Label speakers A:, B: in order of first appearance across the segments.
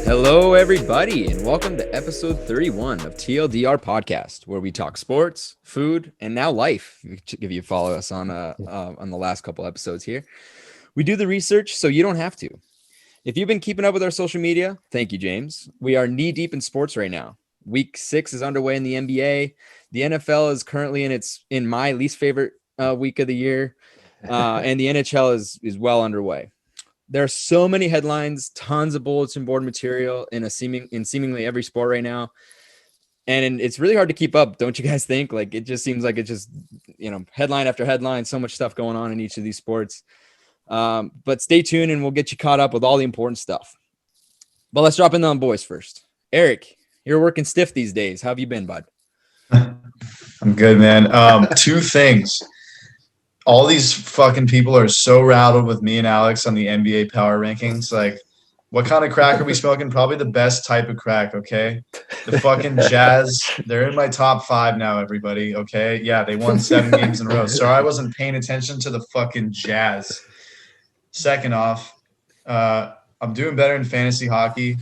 A: Hello, everybody, and welcome to episode 31 of TLDR Podcast, where we talk sports, food, and now life. If you follow us on the last couple episodes here, we do the research so you don't have to. If you've been keeping up with our social media, thank you, James. We are knee deep in sports right now. Week 6 is underway in the NBA. The NFL is currently in my least favorite week of the year, and the NHL is well underway. There are so many headlines, tons of bulletin board material in seemingly every sport right now. And it's really hard to keep up, don't you guys think? Like, it just seems like it's just, headline after headline, so much stuff going on in each of these sports. But stay tuned and we'll get you caught up with all the important stuff. But let's drop in on boys first. Eric, you're working stiff these days. How have you been, bud?
B: I'm good, man. Two things. All these fucking people are so rattled with me and Alex on the NBA power rankings. Like, what kind of crack are we smoking? Probably the best type of crack, okay? The fucking Jazz, they're in my top 5 now, everybody, okay? Yeah, they won 7 games in a row. Sorry I wasn't paying attention to the fucking Jazz. Second off, I'm doing better in fantasy hockey.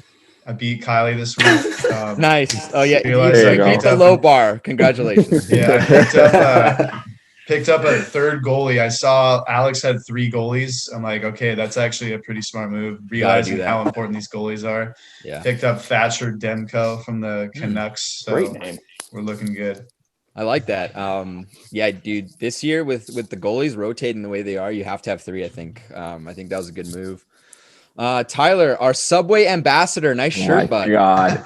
B: I beat Kylie this week.
A: Nice. Oh, yeah.
B: You
A: beat the low bar. Congratulations.
B: Yeah, I picked up a third goalie. I saw Alex had 3 goalies. I'm like, okay, that's actually a pretty smart move, realizing how important these goalies are.
A: Yeah.
B: Picked up Thatcher Demko from the Canucks. So
C: great name.
B: We're looking good.
A: I like that. Yeah, dude, this year with the goalies rotating the way they are, you have to have 3, I think. I think that was a good move. Tyler, our Subway ambassador. Nice shirt, bud.
C: God.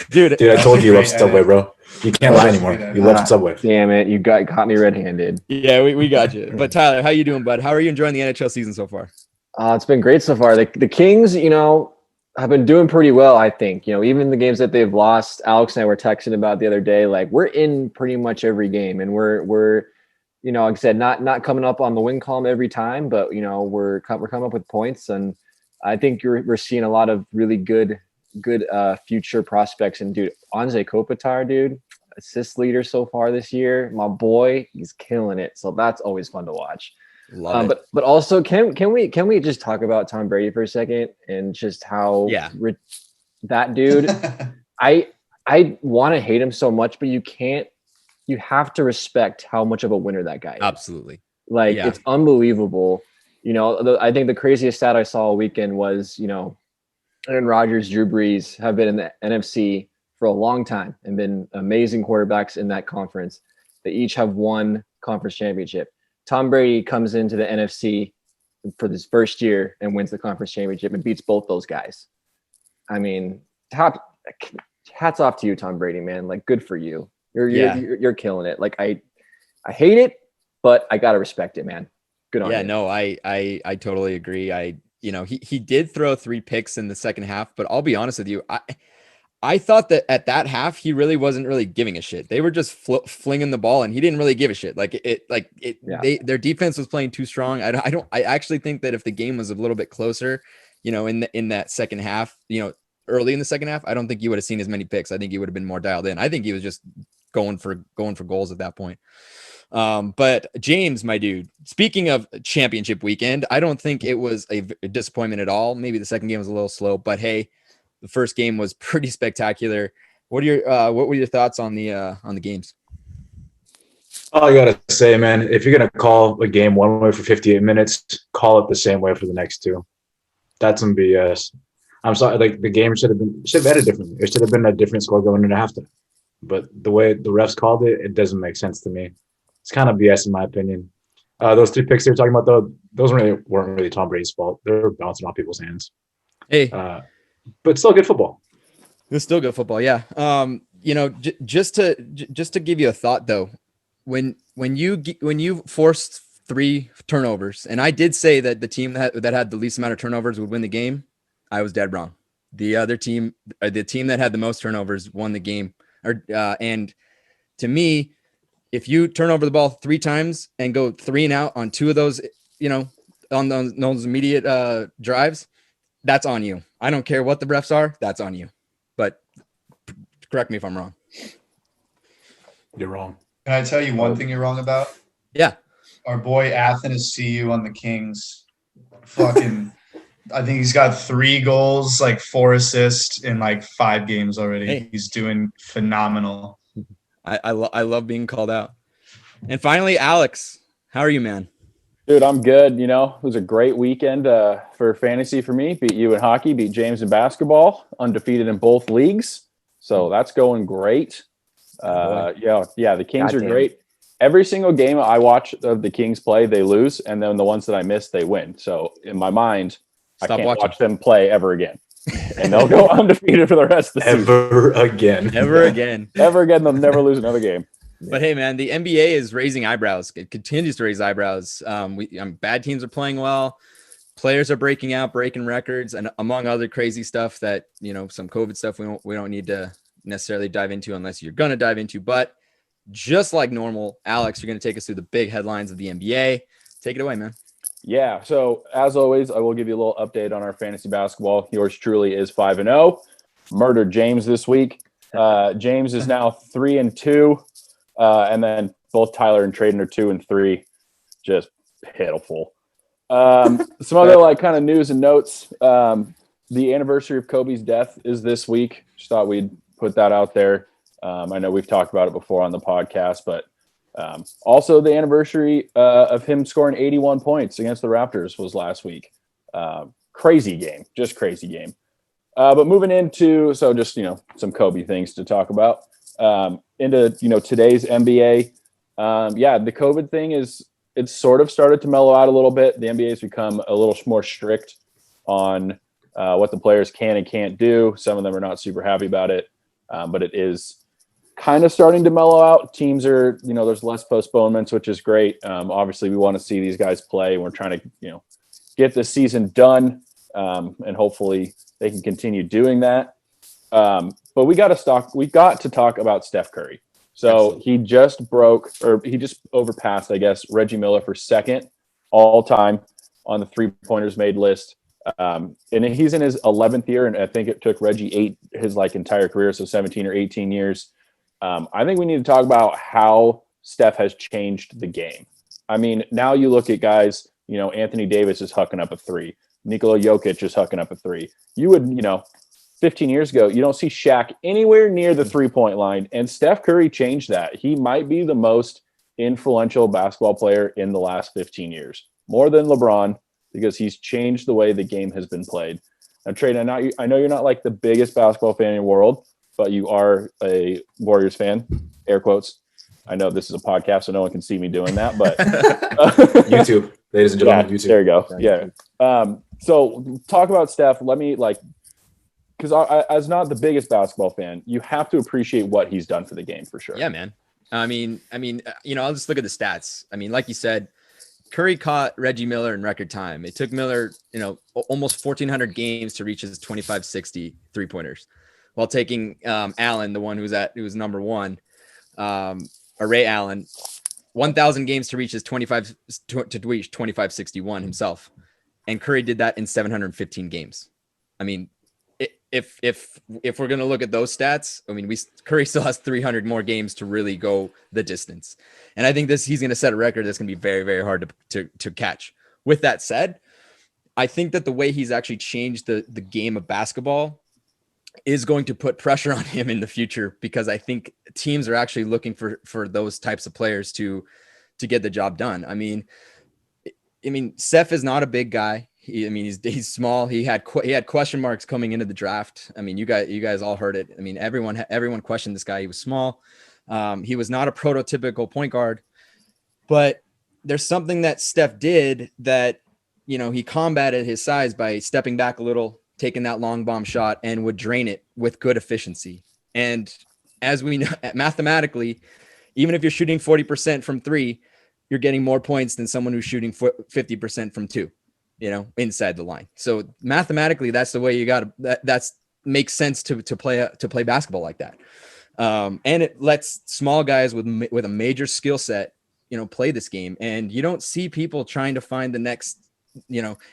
A: Dude,
D: I told you you love Subway, bro. You can't lie anymore. You love Subway.
C: Damn it. You caught me red-handed.
A: Yeah, we got you. But Tyler, how you doing, bud? How are you enjoying the NHL season so far?
C: It's been great so far. The Kings, have been doing pretty well, I think. Even the games that they've lost, Alex and I were texting about the other day, like, we're in pretty much every game. And we're like I said, not coming up on the win column every time, but, we're coming up with points. And I think we're seeing a lot of really good future prospects. And, dude, Anze Kopitar, dude, assist leader so far this year. My boy, he's killing it. So that's always fun to watch.
A: Love it.
C: But also, can we just talk about Tom Brady for a second and just how that dude? I want to hate him so much, but you can't. You have to respect how much of a winner that guy is.
A: Absolutely.
C: Like, it's unbelievable. I think the craziest stat I saw all weekend was, Aaron Rodgers, Drew Brees have been in the NFC for a long time and been amazing quarterbacks in that conference. They each have won conference championship. Tom Brady comes into the NFC for this first year and wins the conference championship and beats both those guys. I mean, hats off to you, Tom Brady, man. Like, good for you. You're killing it. Like, I hate it, but I gotta respect it, man. Good on you.
A: Yeah, no, I totally agree. He did throw 3 picks in the second half, but I'll be honest with you, I thought that at that half he really wasn't really giving a shit. They were just flinging the ball, and he didn't really give a shit. Their defense was playing too strong. I actually think that if the game was a little bit closer, in that second half, early in the second half, I don't think you would have seen as many picks. I think he would have been more dialed in. I think he was just going for goals at that point. But James, my dude, speaking of championship weekend, I don't think it was a disappointment at all. Maybe the second game was a little slow, but hey, the first game was pretty spectacular. What were your thoughts on the games?
D: All I gotta say, man, if you're gonna call a game one way for 58 minutes, call it the same way for the next 2. That's some BS. I'm sorry, like, the game should have ended differently. It should have been a different score going into halftime. But the way the refs called it, it doesn't make sense to me. It's kind of BS in my opinion. Those 3 picks they were talking about, though, those weren't really Tom Brady's fault. They were bouncing off people's hands.
A: Hey,
D: but still good football.
A: It's still good football, yeah. Just to give you a thought though, when you forced 3 turnovers, and I did say that the team that had the least amount of turnovers would win the game, I was dead wrong. The other team, the team that had the most turnovers, won the game. And to me, if you turn over the ball 3 times and go 3 and out on 2 of those, on those immediate drives, that's on you. I don't care what the refs are. That's on you. But correct me if I'm wrong.
D: You're wrong.
B: Can I tell you one thing you're wrong about?
A: Yeah.
B: Our boy Athens CU on the Kings. Fucking I think he's got 3 goals, like 4 assists in like 5 games already.
A: Hey.
B: He's doing phenomenal.
A: I love being called out. And finally, Alex, how are you, man?
E: Dude, I'm good. You know, it was a great weekend for fantasy for me. Beat you in hockey, beat James in basketball, undefeated in both leagues. So that's going great. Yeah, the Kings are
C: Goddamn.
E: great. Every single game I watch of the Kings play, they lose, and then the ones that I miss, they win. So in my mind, I
A: Stop
E: can't
A: watching.
E: watch them play ever again, and they'll go undefeated for the rest of the season.
D: Ever again.
A: Ever again.
E: Ever again, they'll never lose another game.
A: But hey, man, the NBA is raising eyebrows. It continues to raise eyebrows. Bad teams are playing well. Players are breaking out, breaking records, and among other crazy stuff that, some COVID stuff we don't need to necessarily dive into unless you're going to dive into. But just like normal, Alex, you're going to take us through the big headlines of the NBA. Take it away, man.
E: Yeah. So as always, I will give you a little update on our fantasy basketball. Yours truly is 5-0. Murdered James this week. James is now 3-2. And then both Tyler and Traden are 2 and 3. Just pitiful. Some other kind of news and notes. The anniversary of Kobe's death is this week. Just thought we'd put that out there. I know we've talked about it before on the podcast, but also the anniversary of him scoring 81 points against the Raptors was last week. Crazy game, just crazy game. But moving into, some Kobe things to talk about. Into, today's NBA. The COVID thing it's sort of started to mellow out a little bit. The NBA has become a little more strict on what the players can and can't do. Some of them are not super happy about it, but it is kind of starting to mellow out. Teams are, there's less postponements, which is great. Obviously, we want to see these guys play. We're trying to, get the season done, and hopefully they can continue doing that. But we got to talk about Steph Curry. So
A: Absolutely.
E: he just overpassed, I guess, Reggie Miller for second all time on the 3-pointers made list. And he's in his 11th year, and I think it took Reggie his entire career, so 17 or 18 years. I think we need to talk about how Steph has changed the game. I mean, now you look at guys, Anthony Davis is hucking up a 3. Nikola Jokic is hucking up a 3. You would, 15 years ago, you don't see Shaq anywhere near the 3-point line, and Steph Curry changed that. He might be the most influential basketball player in the last 15 years, more than LeBron, because he's changed the way the game has been played. Now, Trey, I know you're not the biggest basketball fan in the world, but you are a Warriors fan, air quotes. I know this is a podcast, so no one can see me doing that, but
D: YouTube, ladies and gentlemen, YouTube.
E: There you go. Yeah. So talk about Steph. Let me because I, as not the biggest basketball fan, you have to appreciate what he's done for the game for sure.
A: Yeah, man. I mean, I'll just look at the stats. I mean, like you said, Curry caught Reggie Miller in record time. It took Miller, almost 1,400 games to reach his 25-60 3-pointers, while taking Allen, the one who was number one, Ray Allen, 1,000 games to reach his 25-61 himself, and Curry did that in 715 games. I mean, if we're gonna look at those stats, I mean, Curry still has 300 more games to really go the distance, and I think he's gonna set a record that's gonna be very, very hard to catch. With that said, I think that the way he's actually changed the game of basketball is going to put pressure on him in the future, because I think teams are actually looking for those types of players to get the job done. I mean, Steph is not a big guy. He's small. He had question marks coming into the draft. I mean, you guys all heard it. I mean, everyone questioned this guy. He was small. He was not a prototypical point guard, but there's something that Steph did that, he combated his size by stepping back a little, taking that long bomb shot, and would drain it with good efficiency. And as we know, mathematically, even if you're shooting 40% from 3, you're getting more points than someone who's shooting 50% from 2. Inside the line. So mathematically, that's the way you got to. That's makes sense to play basketball like that. And it lets small guys with a major skill set, play this game. And you don't see people trying to find the next.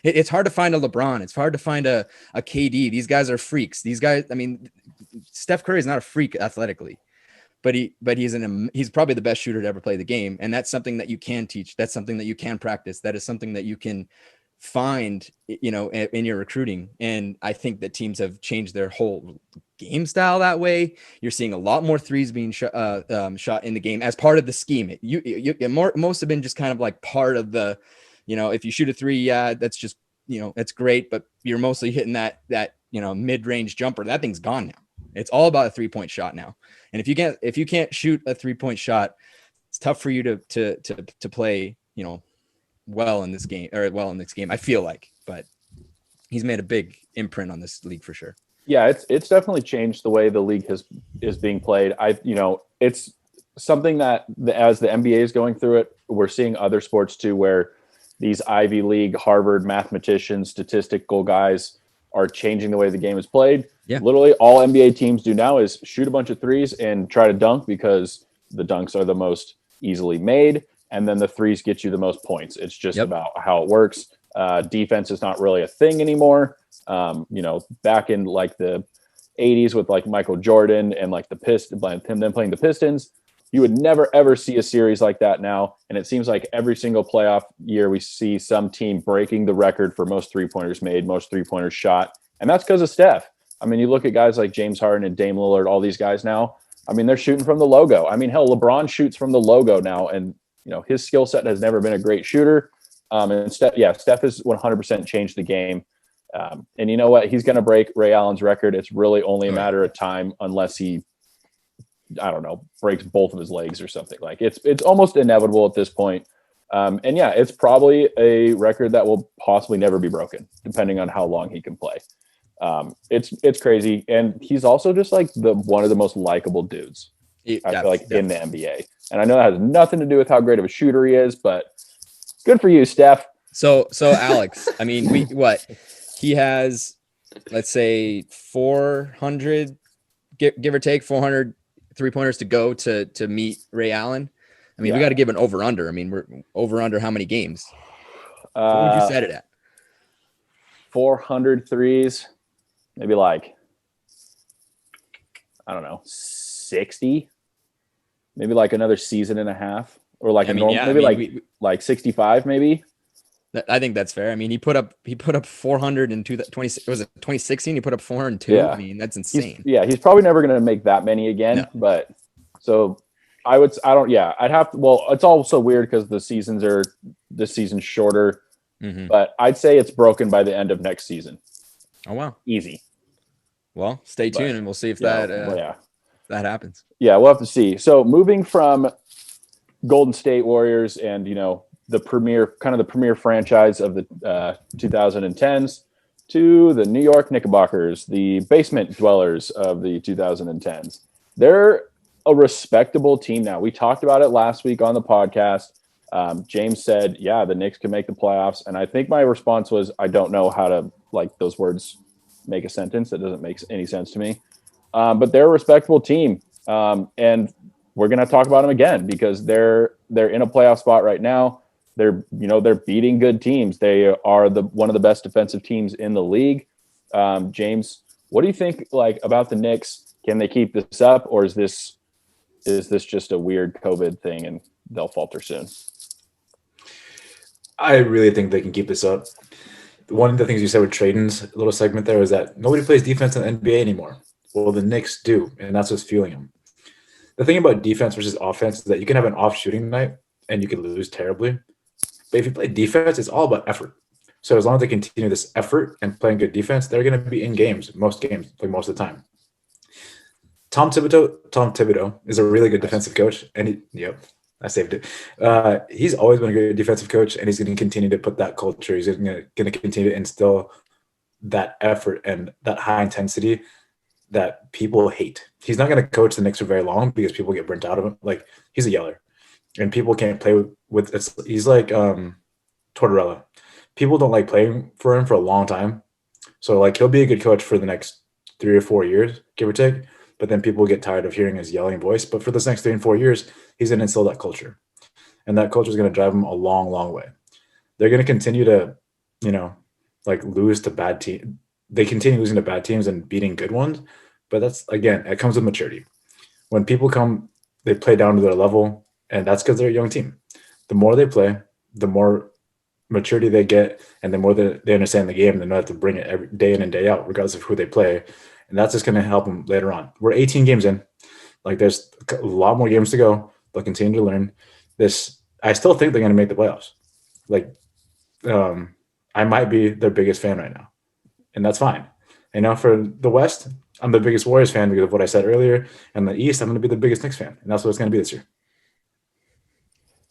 A: It's hard to find a LeBron. It's hard to find a KD. These guys are freaks. These guys. I mean, Steph Curry is not a freak athletically, but he's probably the best shooter to ever play the game. And that's something that you can teach. That's something that you can practice. That is something that you can find, in your recruiting. And I think that teams have changed their whole game style that way. You're seeing a lot more threes being shot in the game as part of the scheme. Most have been just kind of like part of the, if you shoot a three, yeah, that's just, that's great, but you're mostly hitting that mid-range jumper. That thing's gone now. It's all about a 3-point shot now. And if you can't shoot a 3-point shot, it's tough for you to play, well in this game. I feel like, but he's made a big imprint on this league for sure.
E: Yeah, it's definitely changed the way the league is being played. It's something that as the NBA is going through it, we're seeing other sports too, where these Ivy League, Harvard mathematicians, statistical guys are changing the way the game is played.
A: Yeah.
E: Literally all NBA teams do now is shoot a bunch of threes and try to dunk, because the dunks are the most easily made. And then the threes get you the most points. It's just about how it works. Defense is not really a thing anymore. Back in like the 80s with like Michael Jordan and like the Pistons, them playing the Pistons, you would never, ever see a series like that now. And it seems like every single playoff year we see some team breaking the record for most three-pointers made, most three-pointers shot. And that's because of Steph. I mean, you look at guys like James Harden and Dame Lillard, all these guys now. I mean, they're shooting from the logo. I mean, hell, LeBron shoots from the logo now. And, his skill set has never been a great shooter. And Steph has 100% changed the game. And you know what? He's going to break Ray Allen's record. It's really only a matter of time, unless he, I don't know, breaks both of his legs or something. Like it's almost inevitable at this point. And yeah, it's probably a record that will possibly never be broken, depending on how long he can play. It's crazy. And he's also just like one of the most likable dudes, I feel like, in the NBA. And I know that has nothing to do with how great of a shooter he is, but good for you, Steph.
A: So Alex, I mean, he has, let's say 400, give or take 400 3-pointers to go to meet Ray Allen. I mean, we got to give an over under. I mean, we're over under how many games? What would you set it at?
E: 400 threes, maybe like, I don't know, 60, maybe like another season and a half, or like like 65, maybe.
A: I think that's fair. I mean, he put up 400 in 2016. He put up 402.
E: Yeah.
A: I mean, that's insane.
E: He's probably never going to make that many again. No. But so I'd have to. Well, it's also weird because this season's shorter. Mm-hmm. But I'd say it's broken by the end of next season.
A: Oh wow,
E: easy.
A: Well, stay tuned and we'll see if that happens. Yeah,
E: we'll have to see. So moving from Golden State Warriors and the premier franchise of the 2010s to the New York Knickerbockers, the basement dwellers of the 2010s. They're a respectable team now. We talked about it last week on the podcast. James said, yeah, the Knicks can make the playoffs. And I think my response was, I don't know how to those words make a sentence. That doesn't make any sense to me. But they're a respectable team. And we're going to talk about them again because they're in a playoff spot right now. They're beating good teams. They are one of the best defensive teams in the league. James, what do you think about the Knicks? Can they keep this up, or is this just a weird COVID thing and they'll falter soon?
D: I really think they can keep this up. One of the things you said with Traden's little segment there was that nobody plays defense in the NBA anymore. Well, the Knicks do, and that's what's fueling them. The thing about defense versus offense is that you can have an off shooting night and you can lose terribly. But if you play defense, it's all about effort. So as long as they continue this effort and playing good defense, they're going to be in most games, most of the time. Tom Thibodeau is a really good defensive coach, and I saved it. He's always been a good defensive coach, and he's going to continue to put that culture. He's going to continue to instill that effort and that high intensity that people hate. He's not going to coach the Knicks for very long because people get burnt out of him. He's a yeller, and people can't play with. He's like Tortorella. People don't like playing for him for a long time, so he'll be a good coach for the next 3 or 4 years, give or take. But then people get tired of hearing his yelling voice. But for this next 3 and 4 years, he's going to instill that culture. And that culture is going to drive him a long, long way. They're going to continue to, lose to bad teams. They continue losing to bad teams and beating good ones. But it comes with maturity. When people come, they play down to their level. And that's because they're a young team. The more they play, the more maturity they get, and the more that they understand the game, they know how to bring it every day in and day out, regardless of who they play. And that's just going to help them later on. We're 18 games in. Like, there's a lot more games to go. They'll continue to learn this. I still think they're going to make the playoffs. Like, I might be their biggest fan right now, and that's fine. And now for the West, I'm the biggest Warriors fan because of what I said earlier. And the East, I'm going to be the biggest Knicks fan, and that's what it's going to be this year.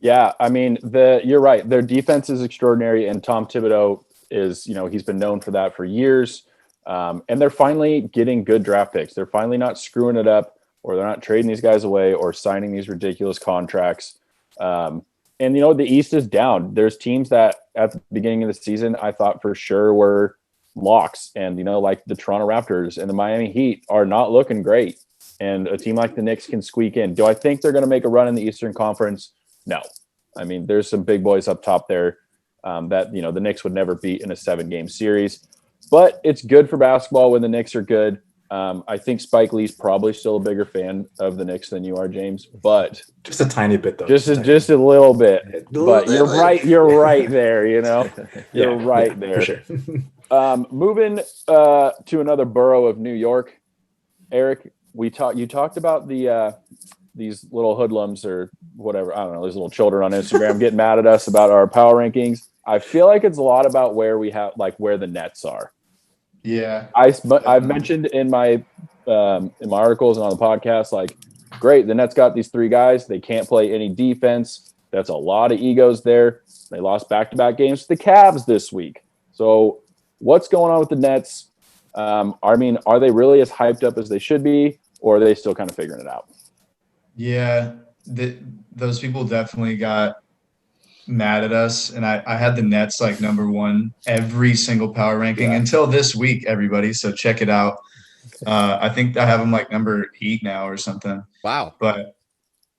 E: Yeah, I mean, you're right. Their defense is extraordinary, and Tom Thibodeau is, he's been known for that for years. And they're finally getting good draft picks. They're finally not screwing it up, or they're not trading these guys away or signing these ridiculous contracts. And the East is down. There's teams that at the beginning of the season I thought for sure were locks, and like the Toronto Raptors and the Miami Heat are not looking great. And a team like the Knicks can squeak in. Do I think they're going to make a run in the Eastern Conference? No. I mean, there's some big boys up top there that the Knicks would never beat in a 7-game series. But it's good for basketball when the Knicks are good. I think Spike Lee's probably still a bigger fan of the Knicks than you are, James. But
D: just a tiny bit, though.
E: Just a little bit. But you're right. You're right there. You're right there.
D: For sure.
E: Moving to another borough of New York, Eric. You talked about these little hoodlums or whatever. I don't know. These little children on Instagram getting mad at us about our power rankings. I feel like it's a lot about where where the Nets are.
B: Yeah.
E: I've mentioned in my articles and on the podcast, great, the Nets got these 3 guys. They can't play any defense. That's a lot of egos there. They lost back-to-back games to the Cavs this week. So what's going on with the Nets? Are they really as hyped up as they should be, or are they still kind of figuring it out?
B: Yeah, those people definitely got mad at us, and I had the Nets number 1 every single power ranking until this week, everybody. So check it out. I think I have them number 8 now or something.
A: Wow.
B: But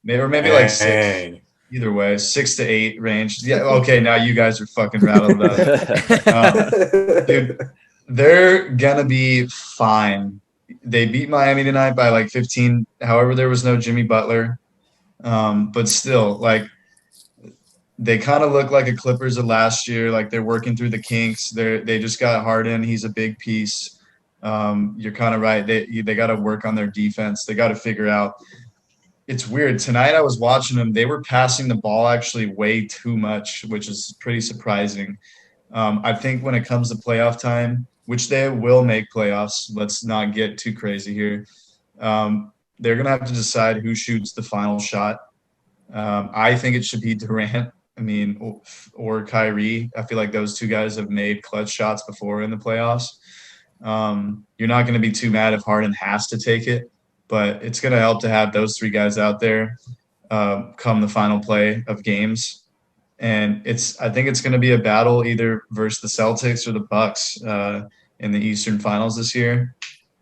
B: maybe 6. Either way, 6 to 8 range. Yeah. Okay. Now you guys are fucking rattled up. Dude, they're gonna be fine. They beat Miami tonight by 15. However, there was no Jimmy Butler. But still, they kind of look like the Clippers of last year. They're working through the kinks. They just got Harden. He's a big piece. You're kind of right. They got to work on their defense. They got to figure out. It's weird. Tonight I was watching them. They were passing the ball actually way too much, which is pretty surprising. I think when it comes to playoff time, which they will make playoffs, let's not get too crazy here. They're going to have to decide who shoots the final shot. I think it should be Durant. Or Kyrie. I feel like those 2 guys have made clutch shots before in the playoffs. You're not going to be too mad if Harden has to take it, but it's going to help to have those 3 guys out there come the final play of games. And I think it's going to be a battle either versus the Celtics or the Bucks in the Eastern Finals this year.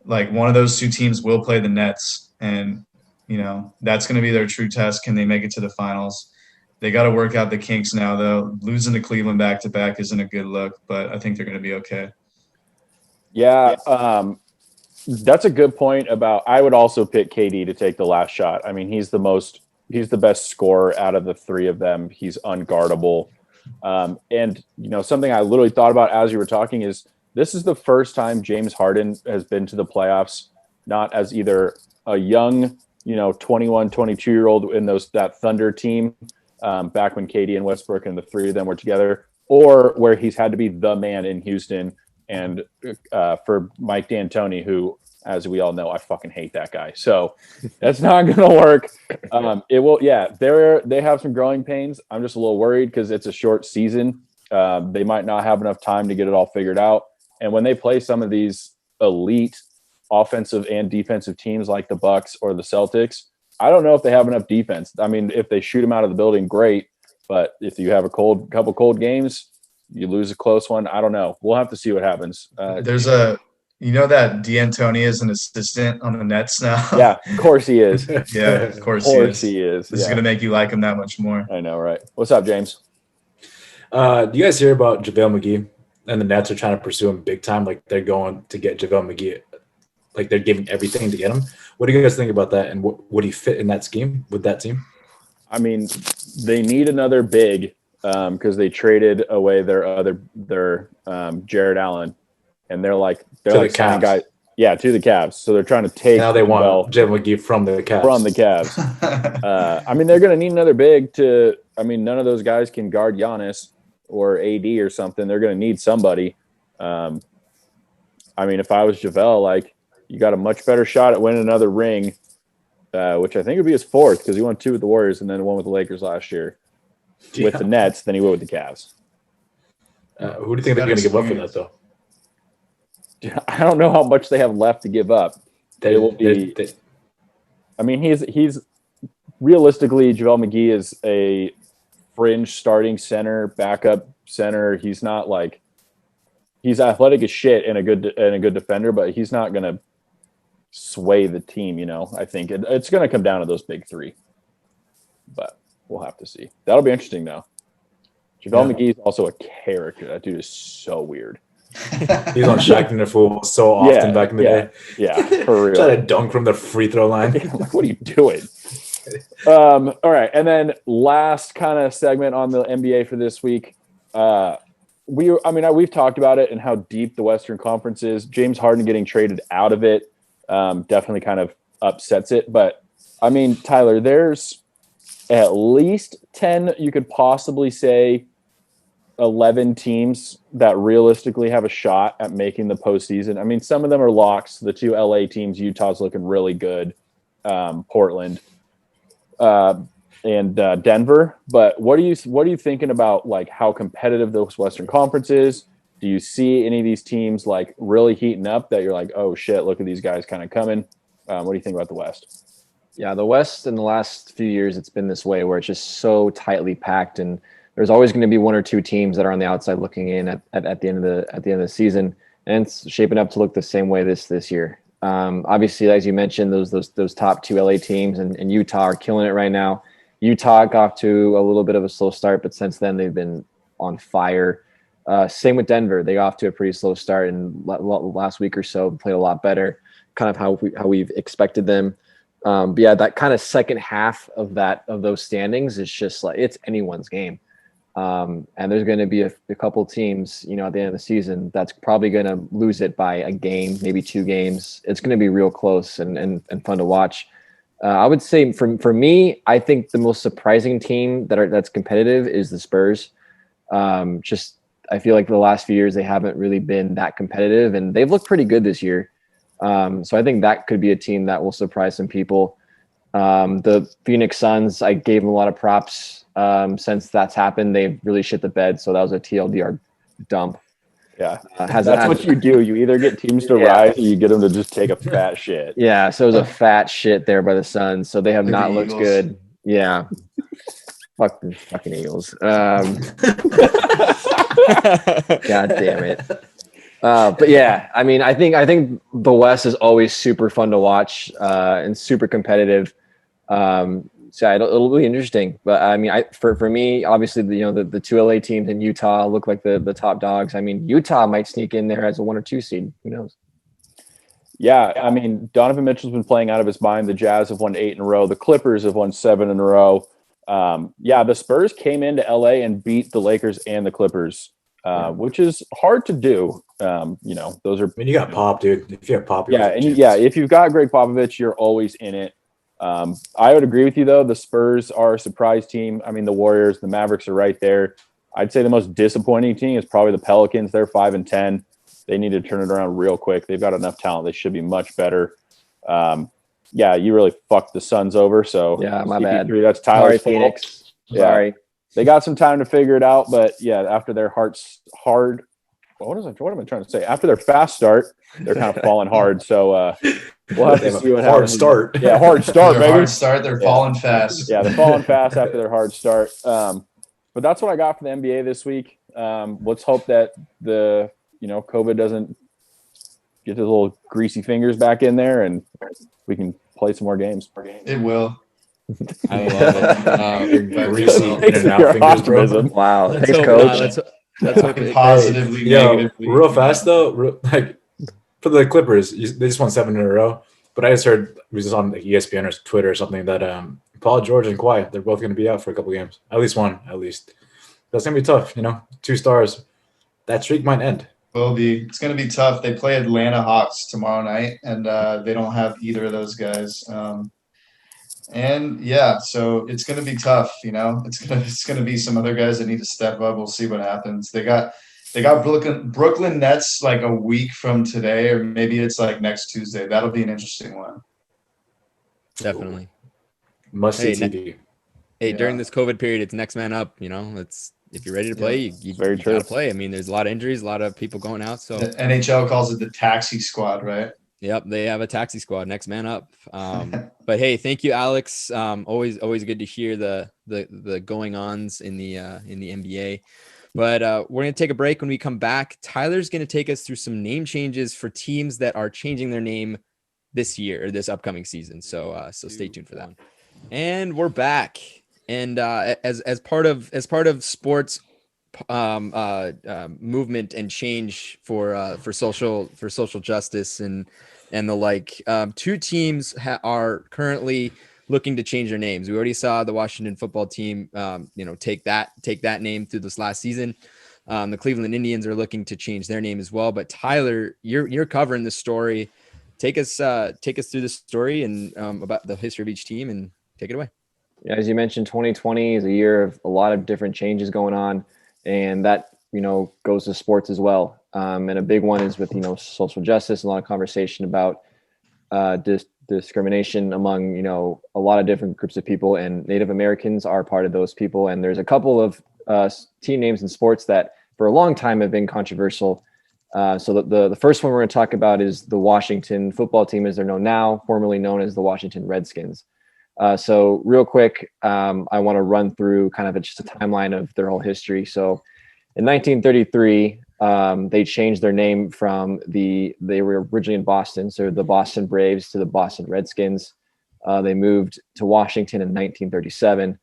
B: One of those 2 teams will play the Nets, and that's going to be their true test. Can they make it to the finals? They got to work out the kinks now, though. Losing to Cleveland back-to-back isn't a good look, but I think they're going to be okay.
E: Yeah, that's a good point about – I would also pick KD to take the last shot. He's the best scorer out of the 3 of them. He's unguardable. And something I literally thought about as you were talking is this is the first time James Harden has been to the playoffs, not as either a young, 21, 22-year-old in that Thunder team back when KD and Westbrook and the 3 of them were together, or where he's had to be the man in Houston and for Mike D'Antoni, who, as we all know, I fucking hate that guy. So that's not going to work. It will. Yeah, they have some growing pains. I'm just a little worried because it's a short season. They might not have enough time to get it all figured out. And when they play some of these elite offensive and defensive teams like the Bucks or the Celtics, I don't know if they have enough defense. If they shoot them out of the building, great. But if you have a couple cold games, you lose a close one. I don't know. We'll have to see what happens.
B: There's that D'Antoni is an assistant on the Nets now.
E: Yeah, of course he is.
B: Yeah, of course he is. This is going to make you like him that much more.
E: I know, right? What's up, James?
D: Do you guys hear about JaVale McGee? And the Nets are trying to pursue him big time. They're going to get JaVale McGee. They're giving everything to get him. What do you guys think about that? And would he fit in that scheme with that team?
E: They need another big. because they traded away their Jared Allen, and they're
D: To
E: like
D: the
E: signing
D: Cavs.
E: guys. Yeah, to the Cavs. So they're trying to take
D: Now they want
E: JaVale
D: Jalen McGee from the Cavs.
E: from the Cavs. I mean, they're going to need another big to. I mean, none of those guys can guard Giannis or AD or something. They're going to need somebody. I mean, if I was JaVale, like, you got a much better shot at winning another ring, which I think would be his fourth because he won 2 with the Warriors and then one with the Lakers last year with the Nets than he would with the Cavs.
D: Who do you think they're going to give up for that, though?
E: I don't know how much they have left to give up.
D: They will be.
E: I mean, he's realistically, JaVale McGee is a fringe starting center, backup center. He's not like, he's athletic as shit and a good defender, but he's not going to sway the team. You know, I think it's going to come down to those big 3, but we'll have to see. That'll be interesting though. JaVale McGee is also a character. That dude is so weird.
D: He's on Shaqtin' a Fool so often back in the day.
E: Yeah, for real.
D: Try to dunk from the free throw line.
E: Like, what are you doing? All right, and then last kind of segment on the NBA for this week. We've talked about it and how deep the Western Conference is. James Harden getting traded out of it definitely kind of upsets it. But I mean, Tyler, there's at least 10. You could possibly say 11 teams that realistically have a shot at making the postseason. I mean, some of them are locks. The 2 LA teams, Utah's looking really good. Portland and Denver. But what are you thinking about, like, how competitive the Western Conference is? Do you see any of these teams like really heating up that you're like, oh shit, look at these guys kind of coming? What do you think about the West?
C: Yeah, the West in the last few years, it's been this way where it's just so tightly packed, and there's always going to be 1 or 2 teams that are on the outside looking in at the end of the season, and it's shaping up to look the same way this year. Obviously, as you mentioned, those top 2 LA teams and Utah are killing it right now. Utah got off to a little bit of a slow start, but since then they've been on fire. Same with Denver. They got off to a pretty slow start, and last week or so played a lot better, kind of how we've expected them. But yeah, that kind of second half of those standings is just like, it's anyone's game. And there's going to be a couple teams, you know, at the end of the season that's probably going to lose it by a game, maybe 2 games. It's going to be real close and fun to watch. I would say for me, I think the most surprising team that's competitive is the Spurs. I feel like the last few years they haven't really been that competitive, and they've looked pretty good this year. So I think that could be a team that will surprise some people. The Phoenix Suns, I gave them a lot of props. Since that's happened, they've really shit the bed. So that was a TLDR dump.
E: Yeah, that's what you do. You either get teams to rise, or you get them to just take a fat shit.
C: Yeah, so it was a fat shit there by the Suns. So they have not looked good. Yeah. Fuck the fucking Eagles. God damn it. But yeah, I mean, I think the West is always super fun to watch and super competitive. So it'll be interesting. But I mean, for me, obviously, the 2 LA teams in Utah look like the top dogs. I mean, Utah might sneak in there as a 1 or 2 seed. Who knows?
E: Yeah, I mean, Donovan Mitchell's been playing out of his mind. The Jazz have won 8 in a row. The Clippers have won 7 in a row. The Spurs came into LA and beat the Lakers and the Clippers, which is hard to do. Those are.
D: I mean, you got Pop, dude. If you have Pop,
E: if you've got Greg Popovich, you're always in it. I would agree with you though. The Spurs are a surprise team. I mean, the Warriors, the Mavericks are right there. I'd say the most disappointing team is probably the Pelicans. They're 5-10. They need to turn it around real quick. They've got enough talent. They should be much better. You really fucked the Suns over. So
C: yeah, my bad.
E: That's Tyler's fault.
C: Phoenix.
E: Yeah.
C: Sorry.
E: They got some time to figure it out, but yeah, after their hard. What am I trying to say? After their fast start, they're kind of falling hard. So we'll have to see what happens.
D: Hard start.
E: Yeah, hard start, baby.
B: Hard start. They're falling fast.
E: Yeah, they're falling fast after their hard start. But that's what I got for the NBA this week. Let's hope that the COVID doesn't get his little greasy fingers back in there, and we can play some more games.
B: It will.
A: I love it.
D: Greasy in and out
E: Your
D: fingers, bro.
E: optimism.
C: Wow.
A: Let's
C: Thanks,
A: hope
C: coach.
A: not. Let's hope it
B: Positively, negatively.
D: Real fast though, like for the Clippers, they just won 7 in a row. But I just heard it was just on like ESPN or Twitter or something that Paul George and Kawhi, they're both going to be out for a couple games, at least one, at least. That's gonna be tough. 2 stars. That streak might end.
B: Will be. It's going to be tough. They play Atlanta Hawks tomorrow night, and they don't have either of those guys. And yeah, so it's going to be tough. It's gonna be some other guys that need to step up. We'll see what happens. They got Brooklyn Nets like a week from today, or maybe it's like next Tuesday. That'll be an interesting one.
A: Definitely.
D: Must see
A: Hey,
D: TV.
A: Hey,
B: Yeah.
A: during this COVID period, it's next man up. It's if you're ready to play, you
E: Very true.
A: gotta play. I mean, there's a lot of injuries, a lot of people going out. So
B: The NHL calls it the taxi squad, right?
A: yep, they have a taxi squad, next man up. But hey, thank you, Alex. Always good to hear the going ons in the NBA. But we're gonna take a break. When we come back, Tyler's gonna take us through some name changes for teams that are changing their name this year or this upcoming season. So stay tuned for that. And we're back. And as part of sports movement and change for social justice and the like, 2 teams are currently looking to change their names. We already saw the Washington football team take that name through this last season. The Cleveland Indians are looking to change their name as well. But Tyler, you're covering this story. Take us through the story and about the history of each team, and take it away.
C: Yeah, as you mentioned, 2020 is a year of a lot of different changes going on, and that goes to sports as well. And a big one is with social justice, a lot of conversation about discrimination among a lot of different groups of people, and Native Americans are part of those people. And there's a couple of team names in sports that for a long time have been controversial. So the first one we're going to talk about is the Washington football team, as they're known now, formerly known as the Washington Redskins. So real quick, I want to run through kind of just a timeline of their whole history. So in 1933, they changed their name from they were originally in Boston, so the Boston Braves to the Boston Redskins. They moved to Washington in 1937.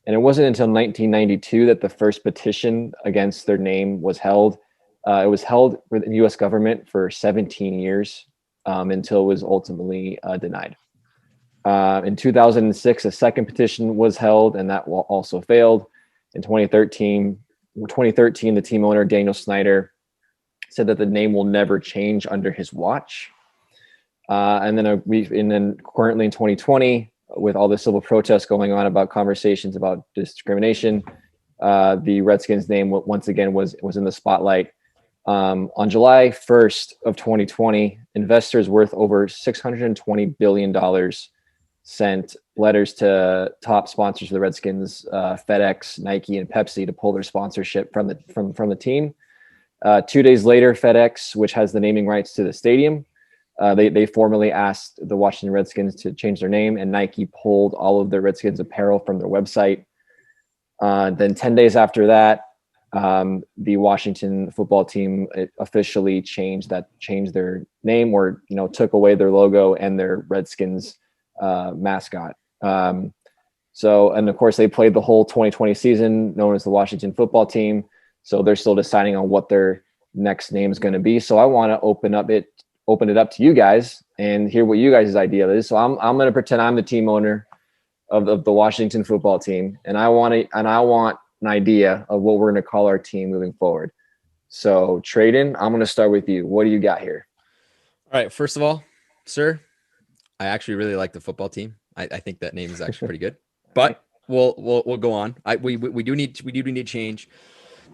C: And it wasn't until 1992 that the first petition against their name was held. It was held with the U.S. government for 17 years until it was ultimately denied. In 2006, a second petition was held, and that also failed. In 2013, the team owner, Daniel Snyder, said that the name will never change under his watch. And then currently in 2020, with all the civil protests going on about conversations about discrimination, the Redskins name once again was in the spotlight. On July 1st of 2020, investors worth over $620 billion sent letters to top sponsors of the Redskins, FedEx, Nike, and Pepsi, to pull their sponsorship from the team. 2 days later, FedEx, which has the naming rights to the stadium, they formally asked the Washington Redskins to change their name, and Nike pulled all of their Redskins apparel from their website. Then 10 days after that, the Washington football team officially changed their name, or took away their logo and their Redskins mascot. So, and of course, they played the whole 2020 season, known as the Washington football team. So they're still deciding on what their next name is going to be. So I want to open it up to you guys and hear what you guys' idea is. So I'm going to pretend I'm the team owner of the Washington football team, and I want an idea of what we're going to call our team moving forward. So Traden, I'm going to start with you. What do you got here?
A: All right. First of all, sir, I actually really like the football team. I think that name is actually pretty good, but we'll go on. We do need change.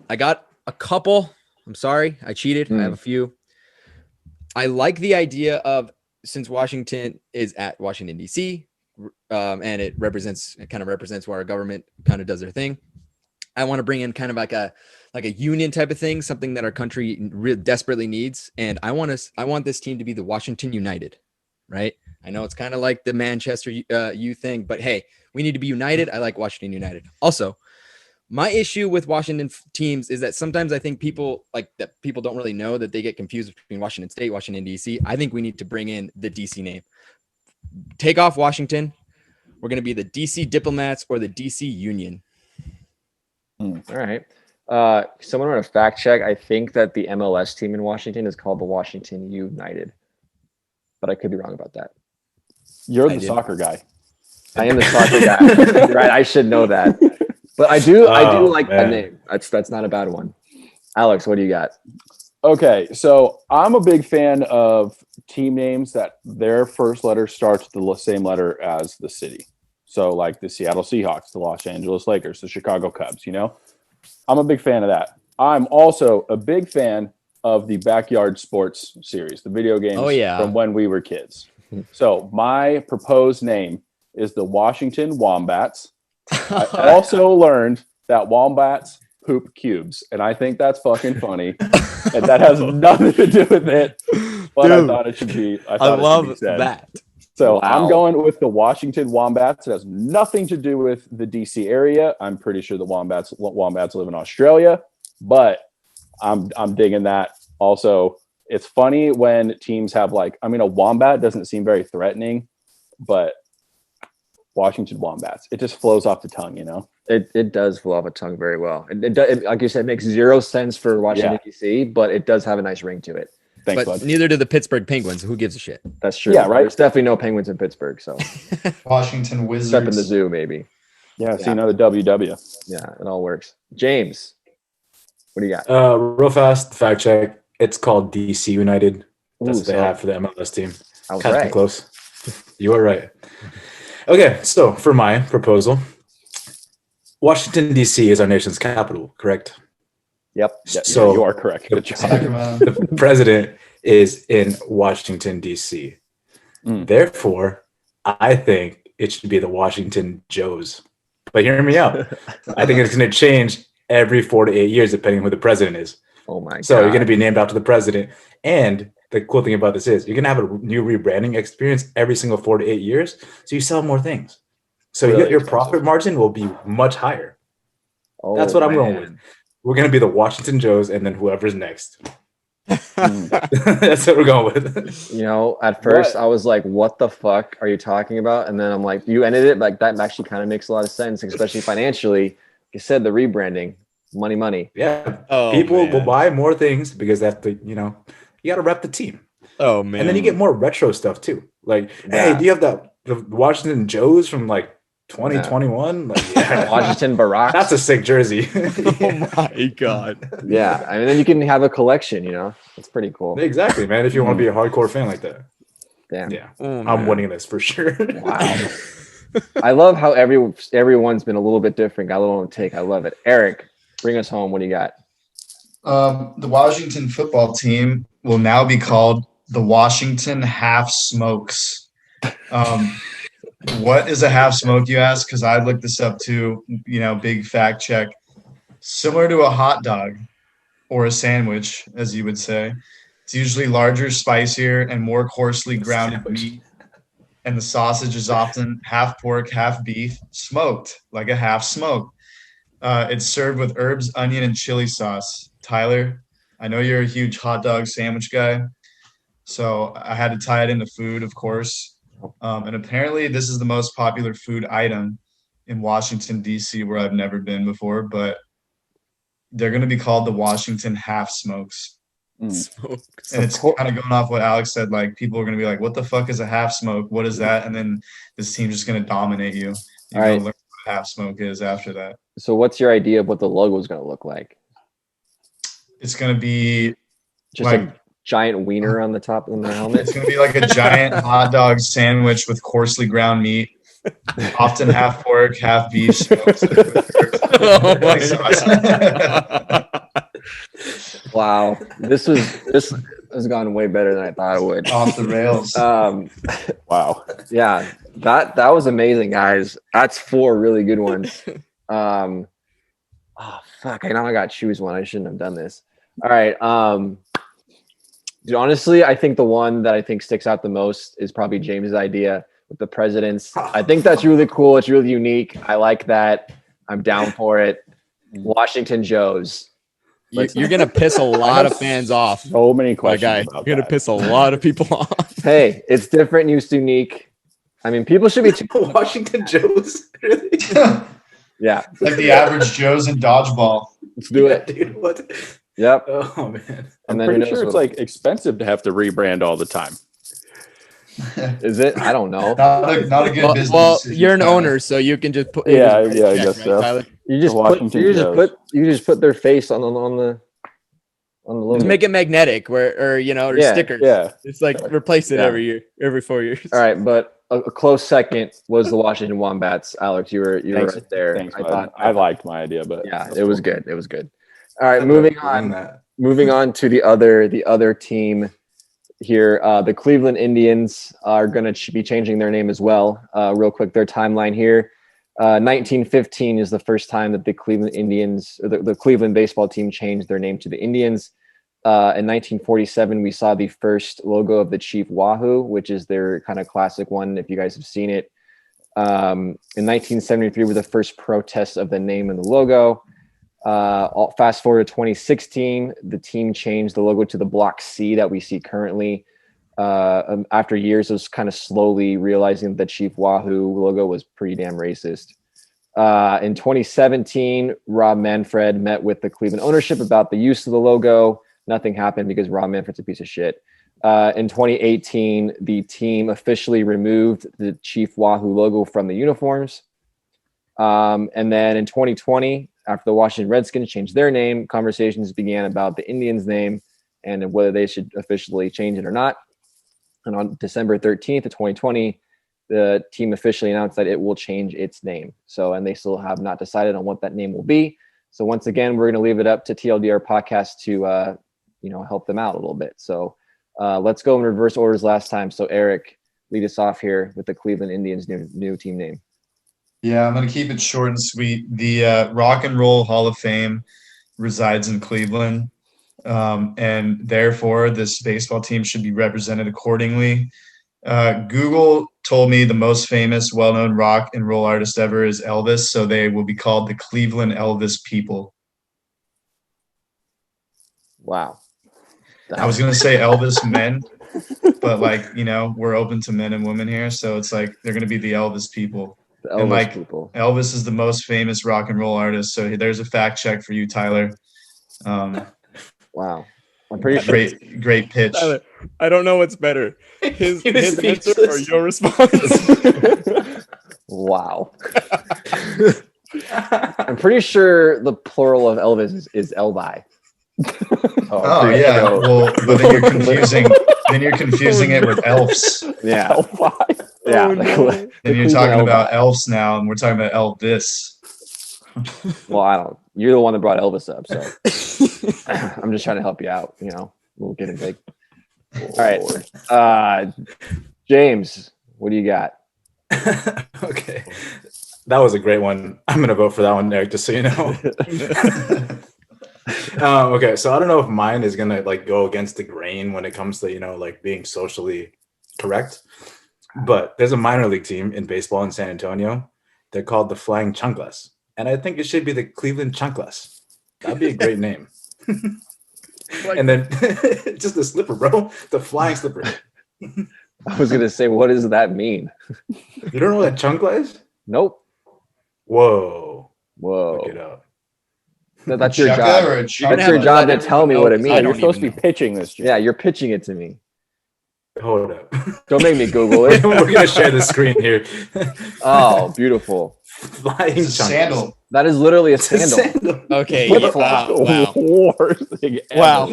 A: I got a couple. I'm sorry, I cheated. I have a few. I like the idea of, since Washington is at Washington DC, and it kind of represents where our government kind of does their thing. I want to bring in kind of like a union type of thing, something that our country desperately needs. And I want this team to be the Washington United, right? I know it's kind of like the Manchester U thing, but hey, we need to be united. I like Washington United. Also, my issue with Washington teams is that sometimes I think people don't really know that they get confused between Washington State, Washington DC. I think we need to bring in the DC name. Take off Washington. We're going to be the DC Diplomats or the DC Union.
C: All right. Someone want to fact check. I think that the MLS team in Washington is called the Washington United, but I could be wrong about that.
E: You're the soccer guy.
C: I am the soccer guy, right? I should know that. But I do
D: Oh,
C: like that
D: man.
C: name. That's not a bad one. Alex, what do you got?
E: Okay, so I'm a big fan of team names that their first letter starts the same letter as the city. So like the Seattle Seahawks, the Los Angeles Lakers, the Chicago Cubs, I'm a big fan of that. I'm also a big fan of the Backyard Sports series, the video games from when we were kids. So my proposed name is the Washington Wombats. I also learned that wombats poop cubes, and I think that's fucking funny. And that has nothing to do with it, but
A: Dude,
E: I thought it should be. I love
A: that.
E: So
C: Wow.
E: I'm going with the Washington Wombats. It has nothing to do with the DC area. I'm pretty sure the Wombats live in Australia, but I'm digging that. Also, it's funny when teams have a wombat doesn't seem very threatening, but Washington Wombats, it just flows off the tongue,
C: It does flow off a tongue very well. Like you said, it makes zero sense for Washington DC, but it does have a nice ring to it.
E: Thanks,
A: But
E: bud.
A: neither do the Pittsburgh Penguins. Who gives a shit?
C: That's true.
E: Yeah, right?
C: There's definitely no penguins in Pittsburgh, so
B: Washington
C: except in the
B: Wizards.
C: zoo, maybe.
E: Yeah, see another WW.
C: Yeah, it all works. James, what do you got?
D: Real fast, fact check. It's called DC United. That's
C: Ooh,
D: what they
C: so
D: have for the MLS team.
C: I was
D: Kind of
C: right.
D: close. You are right. Okay, so for my proposal, Washington, D.C. is our nation's capital, correct?
C: Yep.
D: So
E: you are correct. Good job.
B: Sacramento.
D: the president is in Washington, D.C.
E: Mm.
D: Therefore, I think it should be the Washington Joes. But hear me out. I think it's going to change every 4 to 8 years, depending on who the president is.
C: Oh my god.
D: So you're going to be named after the president. And the cool thing about this is you're going to have a new rebranding experience every single 4 to 8 years. So you sell more things. So
E: Really
D: your
E: expensive.
D: profit margin will be much higher.
C: Oh,
D: That's what I'm going
C: man.
D: with. We're going to be the Washington Joes and then whoever's next. That's what we're going with.
C: You know, at first I was like, what the fuck are you talking about? And then I'm like, you ended it. Like, that actually kind of makes a lot of sense, especially financially. Like you said, the rebranding, money.
D: Yeah.
A: Oh,
D: People
A: man.
D: will buy more things because they have to, you got to rep the team.
A: Oh man.
D: And then you get more retro stuff too. Like,
C: Yeah.
D: hey, do you have the Washington Joes from like 2021? Like, yeah.
C: Washington Barack.
D: That's a sick jersey.
A: Oh my god.
C: Yeah. I mean, then you can have a collection, It's pretty cool.
D: Exactly, man. If you want to be a hardcore fan like that.
C: Damn.
D: Yeah.
A: Oh,
D: I'm
A: man.
D: winning this for sure.
C: Wow. I love how everyone's been a little bit different. Got a little take. I love it. Eric, bring us home. What do you got?
B: The Washington football team will now be called the Washington Half Smokes. What is a half smoke, you ask? Because I looked this up too, big fact check. Similar to a hot dog or a sandwich, as you would say. It's usually larger, spicier, and more coarsely grounded meat. And the sausage is often half pork, half beef, smoked, like a half smoke. It's served with herbs, onion, and chili sauce. Tyler, I know you're a huge hot dog sandwich guy, so I had to tie it into food, of course. And apparently this is the most popular food item in Washington, D.C., where I've never been before, but they're going to be called the Washington Half Smokes.
A: Smokes.
B: And it's kind of going off what Alex said. Like, people are going to be like, what the fuck is a half smoke? What is that? And then this team's just going to dominate you. You're
C: All
B: going
C: right.
B: to learn what a half smoke is after that.
C: So what's your idea of what the logo is going to look like?
B: It's going to be
C: Just
B: like,
C: a giant wiener on the top of the helmet?
B: it's going to be like a giant hot dog sandwich with coarsely ground meat, often half pork, half beef. Smoked.
A: Oh my god.
C: Wow. This has gone way better than I thought it would.
B: Off the rails.
E: Wow.
C: Yeah, that was amazing, guys. That's 4 really good ones. Oh fuck! I know I got to choose one. I shouldn't have done this. All right. Dude, honestly, I think the one that I think sticks out the most is probably James's idea with the presidents. I think that's really cool. It's really unique. I like that. I'm down for it. Washington Joes.
A: You're gonna piss a lot of fans off,
E: So many
A: my
E: questions
A: guy.
E: about
A: You're gonna
E: that.
A: piss a lot of people off.
C: Hey, it's different, it's unique. I mean, people should be.
D: Washington Joes? Really?
C: Yeah,
B: Like the average Joes in dodgeball.
C: let's do it.
D: Dude, what?
C: Yep.
D: Oh, man.
E: I'm
C: And then who
E: pretty
C: knows
E: sure it's
C: what-
E: like expensive to have to rebrand all the time.
C: Is it? I don't know.
B: Not a good business.
A: Well,
B: decision,
A: you're an
B: Tyler.
A: owner, so you can just put.
E: Yeah,
A: just write a
E: yeah, I
A: check,
E: guess
A: right,
E: so.
A: Tyler?
C: You just
E: The
C: put
E: Washington
C: you just put their face on the logo.
A: Just make it magnetic, or
C: Yeah,
A: stickers.
E: yeah.
A: It's like replace it
C: Yeah.
A: every year, every 4 years.
C: All right, but a close second was the Washington Wombats. Alex, you were
E: Thanks,
C: right there.
E: Thanks,
C: I
E: bud.
C: thought
E: I liked my idea, but
C: yeah,
E: that's
C: it was
E: cool.
C: good. It was good. All right, moving on to the other team here. The Cleveland Indians are going to be changing their name as well. Real quick, their timeline here. 1915 is the first time that the Cleveland Indians, or the Cleveland baseball team, changed their name to the Indians. In 1947, we saw the first logo of the Chief Wahoo, which is their kind of classic one, if you guys have seen it. In 1973 were the first protests of the name and the logo. Fast forward to 2016, the team changed the logo to the block C that we see currently. After years of kind of slowly realizing that the Chief Wahoo logo was pretty damn racist. In 2017, Rob Manfred met with the Cleveland ownership about the use of the logo. Nothing happened because Rob Manfred's a piece of shit. In 2018, the team officially removed the Chief Wahoo logo from the uniforms. And then in 2020, after the Washington Redskins changed their name, conversations began about the Indians' name and whether they should officially change it or not. And on December 13th of 2020, the team officially announced that it will change its name. So, and they still have not decided on what that name will be. So once again, we're going to leave it up to TLDR podcast to, help them out a little bit. So let's go in reverse orders last time. So Eric, lead us off here with the Cleveland Indians' new team name.
B: Yeah, I'm going to keep it short and sweet. The Rock and Roll Hall of Fame resides in Cleveland, and therefore this baseball team should be represented accordingly. Google told me the most famous, well-known rock and roll artist ever is Elvis, so they will be called the Cleveland Elvis People.
C: Wow.
B: I was going to say Elvis Men, but we're open to men and women here, so it's like they're going to be the Elvis People.
C: The Elvis
B: And
C: people.
B: Elvis is the most famous rock and roll artist. So there's a fact check for you, Tyler.
C: Wow. I'm pretty sure.
B: Great pitch.
A: Tyler, I don't know what's better, his answer or
F: speechless.
A: your response.
C: Wow. I'm pretty sure the plural of Elvis is Elvi.
B: Oh yeah. Well, but then you're confusing. Then you're confusing it with elves.
C: Yeah. Yeah.
A: Oh, no.
B: Then you're talking about elves now, and we're talking about Elvis.
C: Well, I don't. You're the one that brought Elvis up, so I'm just trying to help you out. We'll get and take. All right, James, what do you got?
D: Okay, that was a great one. I'm gonna vote for that one, Eric. Just so you know. Okay, so I don't know if mine is gonna go against the grain when it comes to being socially correct, but there's a minor league team in baseball in San Antonio. They're called the Flying Chanclas, and I think it should be the Cleveland Chanclas. That'd be a great name. And then just the slipper, bro, the flying slipper.
C: I was gonna say, what does that mean?
D: You don't know what a chancla is?
C: Nope.
D: Whoa.
C: Whoa.
D: Look it up.
C: That's your
B: Chaka
C: job.
B: or a
C: That's
B: chaka?
C: your job to tell me what it
A: I
C: means.
A: don't
E: You're supposed to
A: even
E: be pitching this. Jim.
C: Yeah, you're pitching it to me.
D: Hold up.
C: Don't make me Google it.
D: We're gonna share the screen here.
C: Oh, beautiful.
D: Flying
B: It's a
D: chanclas.
B: sandal.
C: That is literally a
D: It's a
C: sandal.
D: sandal.
A: Okay.
C: What
A: Yeah,
C: the
A: wow.
E: Worst thing ever.
A: Wow.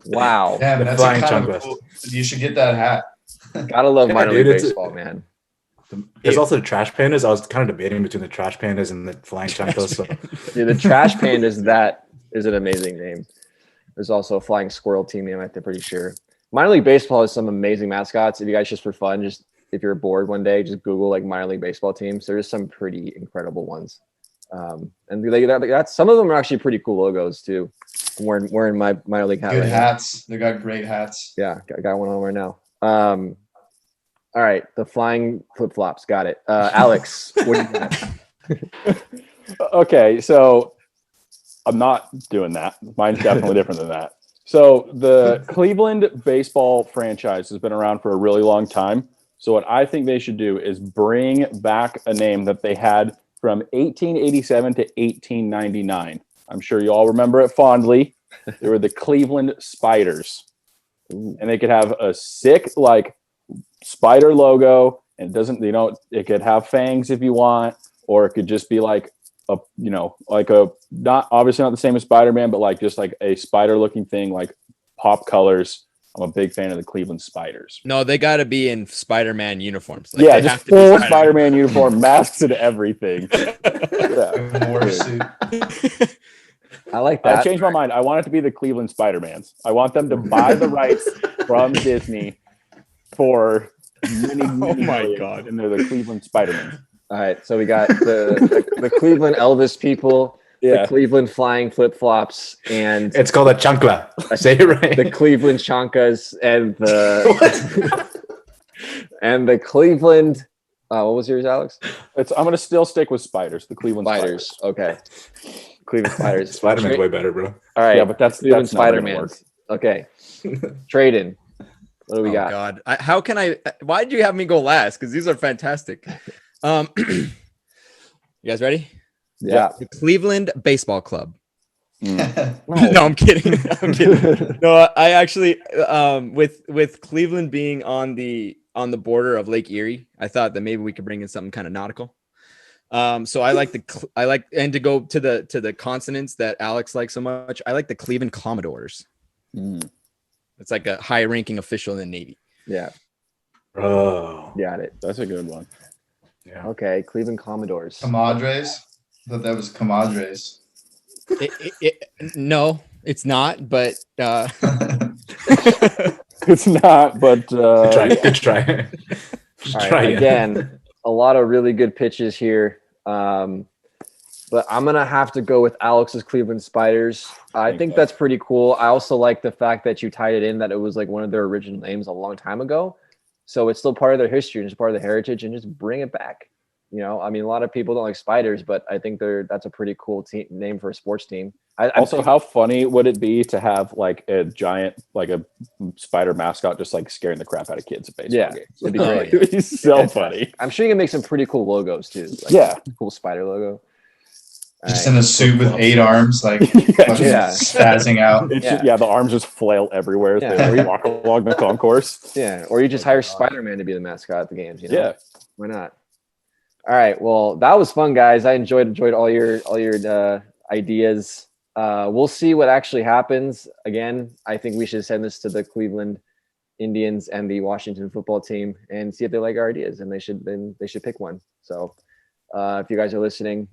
C: Wow.
B: Damn,
D: The
B: that's
D: Flying
B: kind of
D: Chanclas.
B: cool. You should get that hat.
C: Gotta love
D: Yeah,
C: minor
D: dude,
C: league
D: it's a-
C: baseball, man.
D: There's also the trash pandas. I was kind of debating between the trash pandas and the flying chanclas. So
C: Yeah, the Trash Pandas, that is an amazing name. There's also a Flying Squirrel team name, I'm pretty sure. Minor league baseball has some amazing mascots. If you guys just for fun, just if you're bored one day, just Google minor league baseball teams. There's some pretty incredible ones. And that's some of them are actually pretty cool logos too. I'm wearing my minor league hat
B: Good
C: right now.
B: hats. They got great hats.
C: Yeah, got one on right now. All right, the flying flip flops. Got it. Alex, what do you got?
E: Okay, so I'm not doing that. Mine's definitely different than that. So the Cleveland baseball franchise has been around for a really long time. So what I think they should do is bring back a name that they had from 1887 to 1899. I'm sure you all remember it fondly. They were the Cleveland Spiders. And they could have a sick, spider logo, and it doesn't, it could have fangs if you want, or it could just be like not obviously not the same as Spider-Man, but like just like a spider looking thing, like pop colors. I'm a big fan of the Cleveland Spiders.
A: No, they got to be in Spider-Man uniforms. Like,
E: Yeah,
A: they
E: just
A: have to be
E: full Spider-Man uniform, masks and everything. Yeah.
B: War suit.
C: I like
E: I
C: that.
E: changed my mind. I want it to be the Cleveland Spider-Mans. I want them to buy the rights from Disney for many
A: Oh my
E: millions,
A: God.
E: and they're the Cleveland Spider-Man.
C: All right, so we got the Cleveland Elvis people,
E: Yeah.
C: the Cleveland flying flip flops, and
D: It's called a chancla. Say it right.
C: the Cleveland Chankas, and the and the Cleveland. What was yours, Alex?
E: I'm going to still stick with spiders, the Cleveland
C: Spiders. Okay, Cleveland Spiders.
D: Spider-Man's way better, bro.
C: All right,
E: Yeah, but that's
C: Cleveland
E: never gonna work.
C: Spider-Man. Okay, Traden. What do we
A: Oh
C: got?
A: God, how can I? Why did you have me go last? Because these are fantastic. You guys ready?
C: Yeah.
A: The Cleveland Baseball Club.
E: Mm.
A: No, I'm kidding. I'm kidding. No, I actually, with Cleveland being on the border of Lake Erie, I thought that maybe we could bring in something kind of nautical. So I like and to go to the consonants that Alex likes so much, I like the Cleveland Commodores.
E: Mm.
A: It's like a high-ranking official in the Navy.
C: Yeah,
D: Oh,
C: got it.
E: That's a good one.
D: yeah.
C: Okay, Cleveland Commodores.
B: Comadres. I thought that was comadres.
A: No, it's not. But
E: It's not, but
D: Good try. Good try. Just
C: All
D: try
C: right,
D: again.
C: again, a lot of really good pitches here. But I'm gonna have to go with Alex's Cleveland Spiders. I think that's pretty cool. I also like the fact that you tied it in that it was like one of their original names a long time ago. So it's still part of their history and it's part of their heritage, and just bring it back. I mean, a lot of people don't like spiders, but I think that's a pretty cool name for a sports team.
E: also, how funny would it be to have like a giant, like a spider mascot, just like scaring the crap out of kids at baseball
C: Yeah,
E: games?
C: it'd be
A: Oh,
C: great.
E: It would be so
C: Fantastic.
E: funny.
C: I'm sure you can make some pretty cool logos too. Like
E: Yeah.
C: cool spider logo.
B: Just
C: All
B: in
C: right.
B: a suit with 8 arms, like fucking
C: Yeah.
B: spazzing out.
E: It's
C: Yeah.
E: the arms just flail everywhere as
C: Yeah.
E: they walk along the concourse.
C: Yeah, or you just hire Spider-Man to be the mascot at the games.
E: Yeah.
C: Why not? All right. Well, that was fun, guys. I enjoyed all your ideas. We'll see what actually happens. Again, I think we should send this to the Cleveland Indians and the Washington football team and see if they like our ideas, and they should pick one. So, if you guys are listening,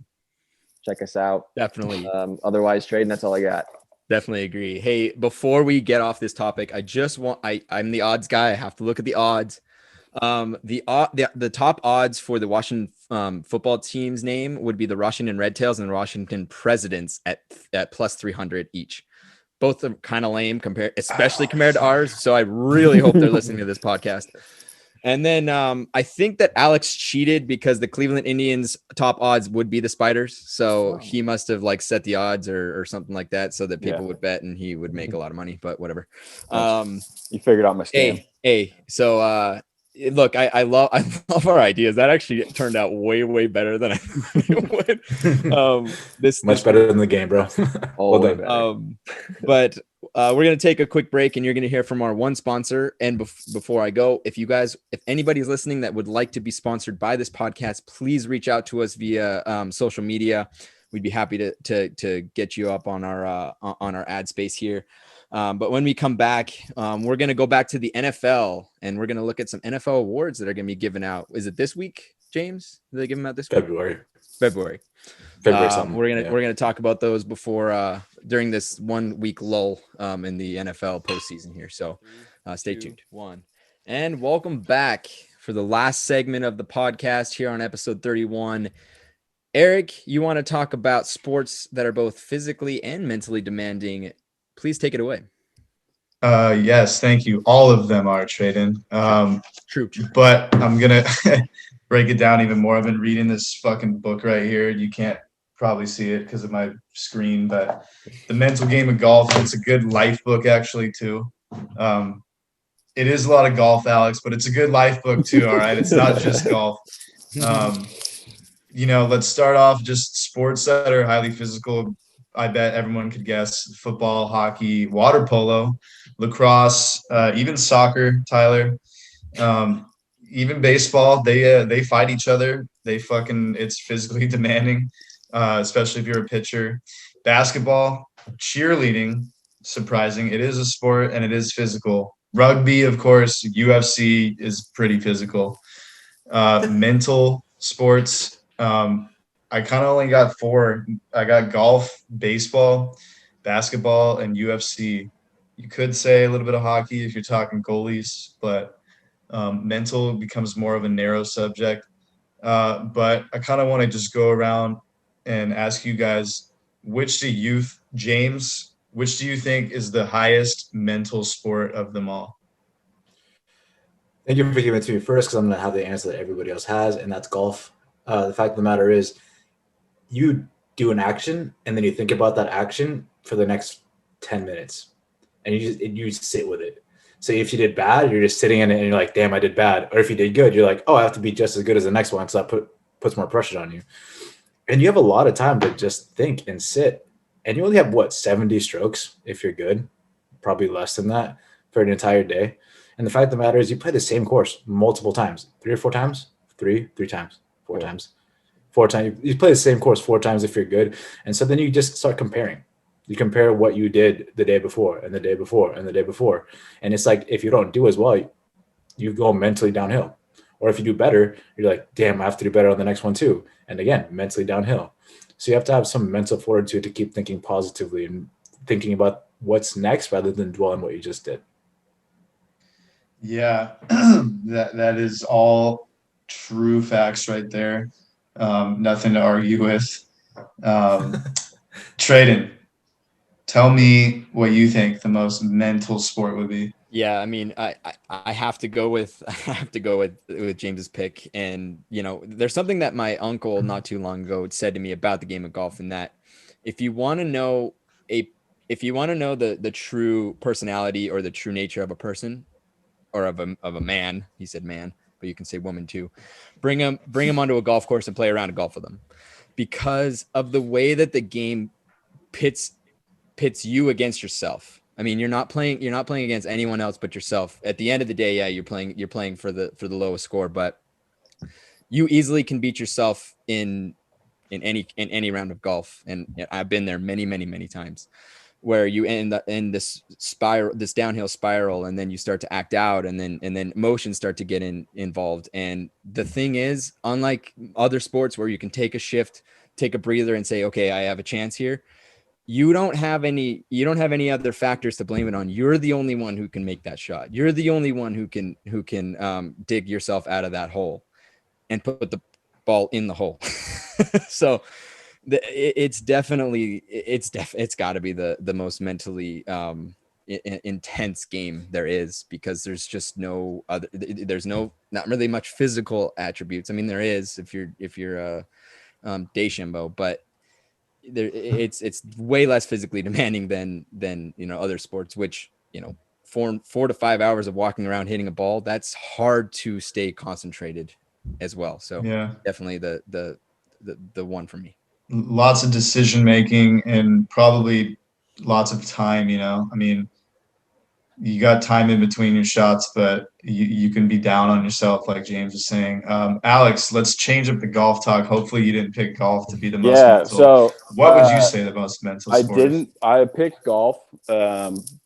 C: check us out.
A: definitely.
C: Otherwise, Traden, that's all I got.
A: Definitely agree. Hey, before we get off this topic, I'm the odds guy. I have to look at the odds. The top odds for the Washington football team's name would be the Washington Red Tails and the Washington Presidents at plus 300 each. Both are kind of lame especially compared to ours. So I really hope they're listening to this podcast. And then I think that Alex cheated because the Cleveland Indians top odds would be the Spiders. So he must have like set the odds or something like that so that people would bet and he would make a lot of money, but whatever.
E: You figured out my scam.
A: So look, I love our ideas. That actually turned out way better than I thought it would.
D: Much better than the game, bro.
C: Oh,
D: Well done.
A: But we're gonna take a quick break, and you're gonna hear from our one sponsor. And before I go, if anybody's listening that would like to be sponsored by this podcast, please reach out to us via social media. We'd be happy to get you up on our ad space here. But when we come back, we're going to go back to the NFL and we're going to look at some NFL awards that are going to be given out. Is it this week, James? Did they give them out this week? February.
D: Something.
A: We're going to talk about those before during this 1 week lull in the NFL postseason here. So stay tuned. And welcome back for the last segment of the podcast here on episode 31. Eric, you want to talk about sports that are both physically and mentally demanding. Please take it away.
B: Yes, thank you. All of them are Traden.
A: True.
B: But I'm gonna break it down even more. I've been reading this fucking book right here. You can't probably see it because of my screen, but The Mental Game of Golf. It's a good life book actually too. It is a lot of golf, Alex, but it's a good life book too. All right, it's not just golf. Let's start off just sports that are highly physical. I bet everyone could guess: football, hockey, water polo, lacrosse, even soccer, Tyler. Even baseball, they fight each other. It's physically demanding, especially if you're a pitcher. Basketball, cheerleading, surprising. It is a sport and it is physical. Rugby, of course, UFC is pretty physical. Mental sports, I kind of only got 4. I got golf, baseball, basketball, and UFC. You could say a little bit of hockey if you're talking goalies, but mental becomes more of a narrow subject. But I kind of want to just go around and ask you guys, James, which do you think is the highest mental sport of them all?
D: Thank you for giving it to me first, because I'm going to have the answer that everybody else has, and that's golf. The fact of the matter is, you do an action, and then you think about that action for the next 10 minutes, and you just sit with it. So if you did bad, you're just sitting in it, and you're like, damn, I did bad. Or if you did good, you're like, oh, I have to be just as good as the next one, so that puts more pressure on you. And you have a lot of time to just think and sit. And you only have, 70 strokes if you're good, probably less than that for an entire day. And the fact of the matter is, you play the same course multiple times, 3 or 4 times, three times, 4 times, 4 times. You play the same course 4 times if you're good. And so then you just start comparing. You compare what you did the day before and the day before and the day before. And it's like, if you don't do as well, you go mentally downhill. Or if you do better, you're like, damn, I have to do better on the next one too. And again, mentally downhill. So you have to have some mental fortitude to keep thinking positively and thinking about what's next rather than dwell on what you just did.
B: Yeah, that is all true facts right there. Nothing to argue with. Traden, tell me what you think the most mental sport would be.
A: Yeah, I mean, I have to go with James's pick, and there's something that my uncle not too long ago said to me about the game of golf, and that if you want to know the true personality or the true nature of a person or of a man, he said man, but you can say woman too, bring him onto a golf course and play around a golf with them, because of the way that the game pits you against yourself. I mean, you're not playing against anyone else but yourself. At the end of the day, yeah, you're playing for the lowest score, but you easily can beat yourself in any round of golf. And I've been there many, many, many times, where you end in this downhill spiral, and then you start to act out, and then emotions start to get involved. And the thing is, unlike other sports where you can take a shift, take a breather, and say, okay, I have a chance here, you don't have any other factors to blame it on. You're the only one who can make that shot. You're the only one who can dig yourself out of that hole and put the ball in the hole. So it's got to be the most mentally intense game there is, because there's just not really much physical attributes. I mean, there is if you're Deschambault, but it's way less physically demanding than other sports, which 4 to 5 hours of walking around hitting a ball, that's hard to stay concentrated as well. So yeah, definitely the one for me.
B: Lots of decision making and probably lots of time. I mean, you got time in between your shots, but you can be down on yourself, like James was saying. Alex, let's change up the golf talk. Hopefully you didn't pick golf to be the most mental.
E: So
B: what would you say the most mental sport?
E: I picked golf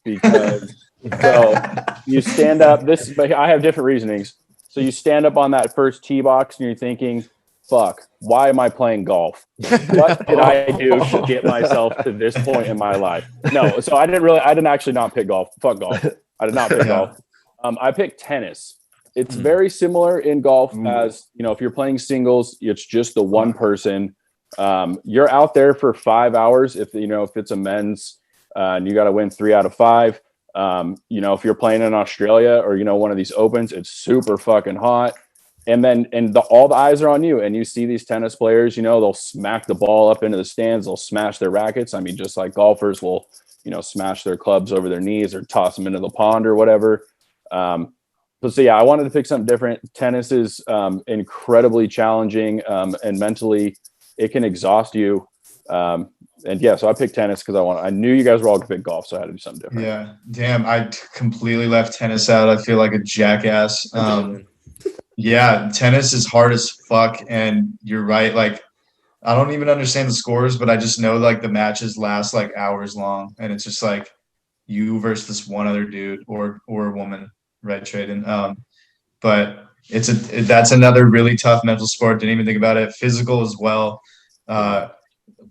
E: because so you stand up but I have different reasonings. So you stand up on that first tee box and you're thinking, fuck, why am I playing golf? What did I do to get myself to this point in my life? No, so I didn't actually not pick golf. Fuck golf. I did not pick golf. I picked tennis. It's very similar in golf as, if you're playing singles, it's just the one person. You're out there for 5 hours. If it's a men's and you got to win 3 out of 5. If you're playing in Australia or, one of these opens, it's super fucking hot. And then all the eyes are on you, and you see these tennis players, they'll smack the ball up into the stands. They'll smash their rackets. I mean, just like golfers will, smash their clubs over their knees or toss them into the pond or whatever. I wanted to pick something different. Tennis is incredibly challenging, and mentally it can exhaust you. So I picked tennis because I knew you guys were all going to pick golf, so I had to do something different.
B: Yeah, damn, completely left tennis out. I feel like a jackass. Yeah, tennis is hard as fuck, and you're right. Like, I don't even understand the scores, but I just know like the matches last like hours long, and it's just like you versus this one other dude or a woman, right, Traden? But that's another really tough mental sport. Didn't even think about it. Physical as well.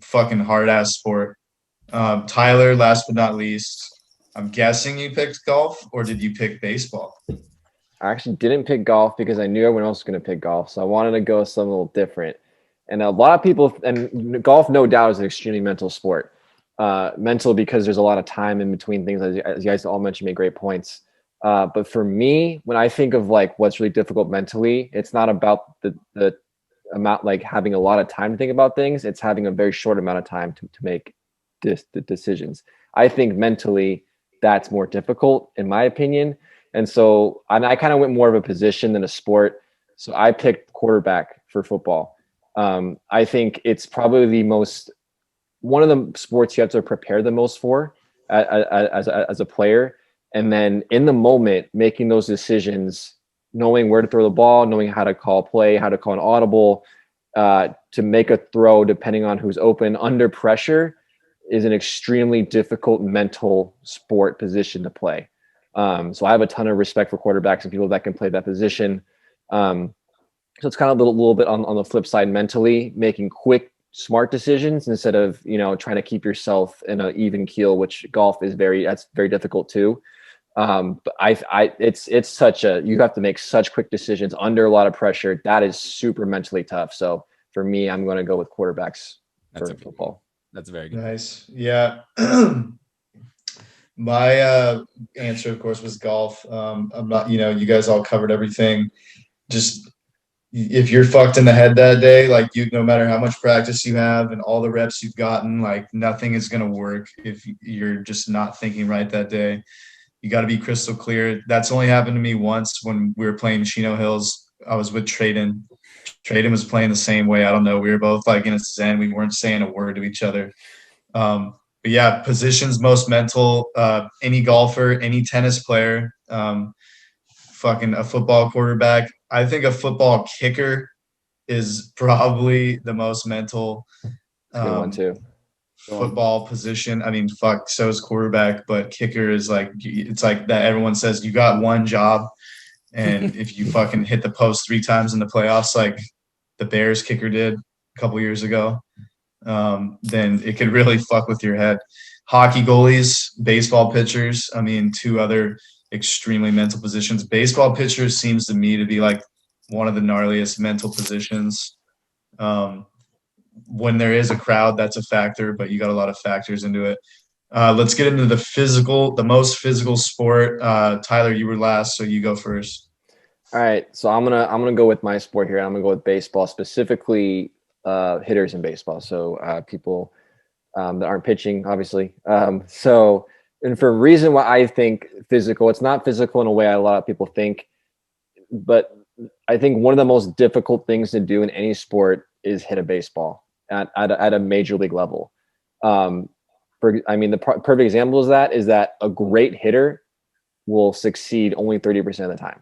B: Fucking hard ass sport. Tyler, last but not least, I'm guessing you picked golf, or did you pick baseball?
C: I actually didn't pick golf because I knew everyone else was going to pick golf. So I wanted to go something a little different. And a lot of people, and golf, no doubt, is an extremely mental sport. Mental because there's a lot of time in between things, as you guys all mentioned, made great points. But for me, when I think of like what's really difficult mentally, it's not about the amount, like having a lot of time to think about things. It's having a very short amount of time to make the decisions. I think mentally that's more difficult, in my opinion. And so I kind of went more of a position than a sport. So I picked quarterback for football. I think it's probably one of the sports you have to prepare the most for as a player. And then in the moment, making those decisions, knowing where to throw the ball, knowing how to call play, how to call an audible, to make a throw depending on who's open under pressure is an extremely difficult mental sport position to play. So I have a ton of respect for quarterbacks and people that can play that position. So it's kind of a little bit on the flip side, mentally making quick, smart decisions instead of, trying to keep yourself in an even keel, which golf is that's very difficult too. But it's such you have to make such quick decisions under a lot of pressure. That is super mentally tough. So for me, I'm going to go with quarterbacks for football.
A: That's very good.
B: Nice. Yeah. My answer, of course, was golf. I'm not, you guys all covered everything. Just if you're fucked in the head that day, like no matter how much practice you have and all the reps you've gotten, like nothing is going to work if you're just not thinking right that day. You got to be crystal clear. That's only happened to me once when we were playing Chino Hills. I was with Traden. Traden was playing the same way. I don't know. We were both like in a zen. We weren't saying a word to each other. But yeah, positions most mental. Any golfer, any tennis player, fucking a football quarterback. I think a football kicker is probably the most mental.
C: Good one too.
B: Football position. I mean, fuck, so is quarterback, but kicker is like, it's like that everyone says you got one job, and if you fucking hit the post 3 times in the playoffs like the Bears kicker did a couple years ago, then it could really fuck with your head. Hockey goalies, baseball pitchers, I mean, 2 other extremely mental positions. Baseball pitchers seems to me to be like one of the gnarliest mental positions. When there is a crowd, that's a factor, but you got a lot of factors into it. Let's get into the most physical sport. Tyler, you were last, so you go first.
C: All right, so I'm gonna go with my sport here. I'm gonna go with baseball, specifically hitters in baseball. So people that aren't pitching, obviously. And for a reason why I think physical, it's not physical in a way a lot of people think, but I think one of the most difficult things to do in any sport is hit a baseball at a major league level. The perfect example is that a great hitter will succeed only 30% of the time.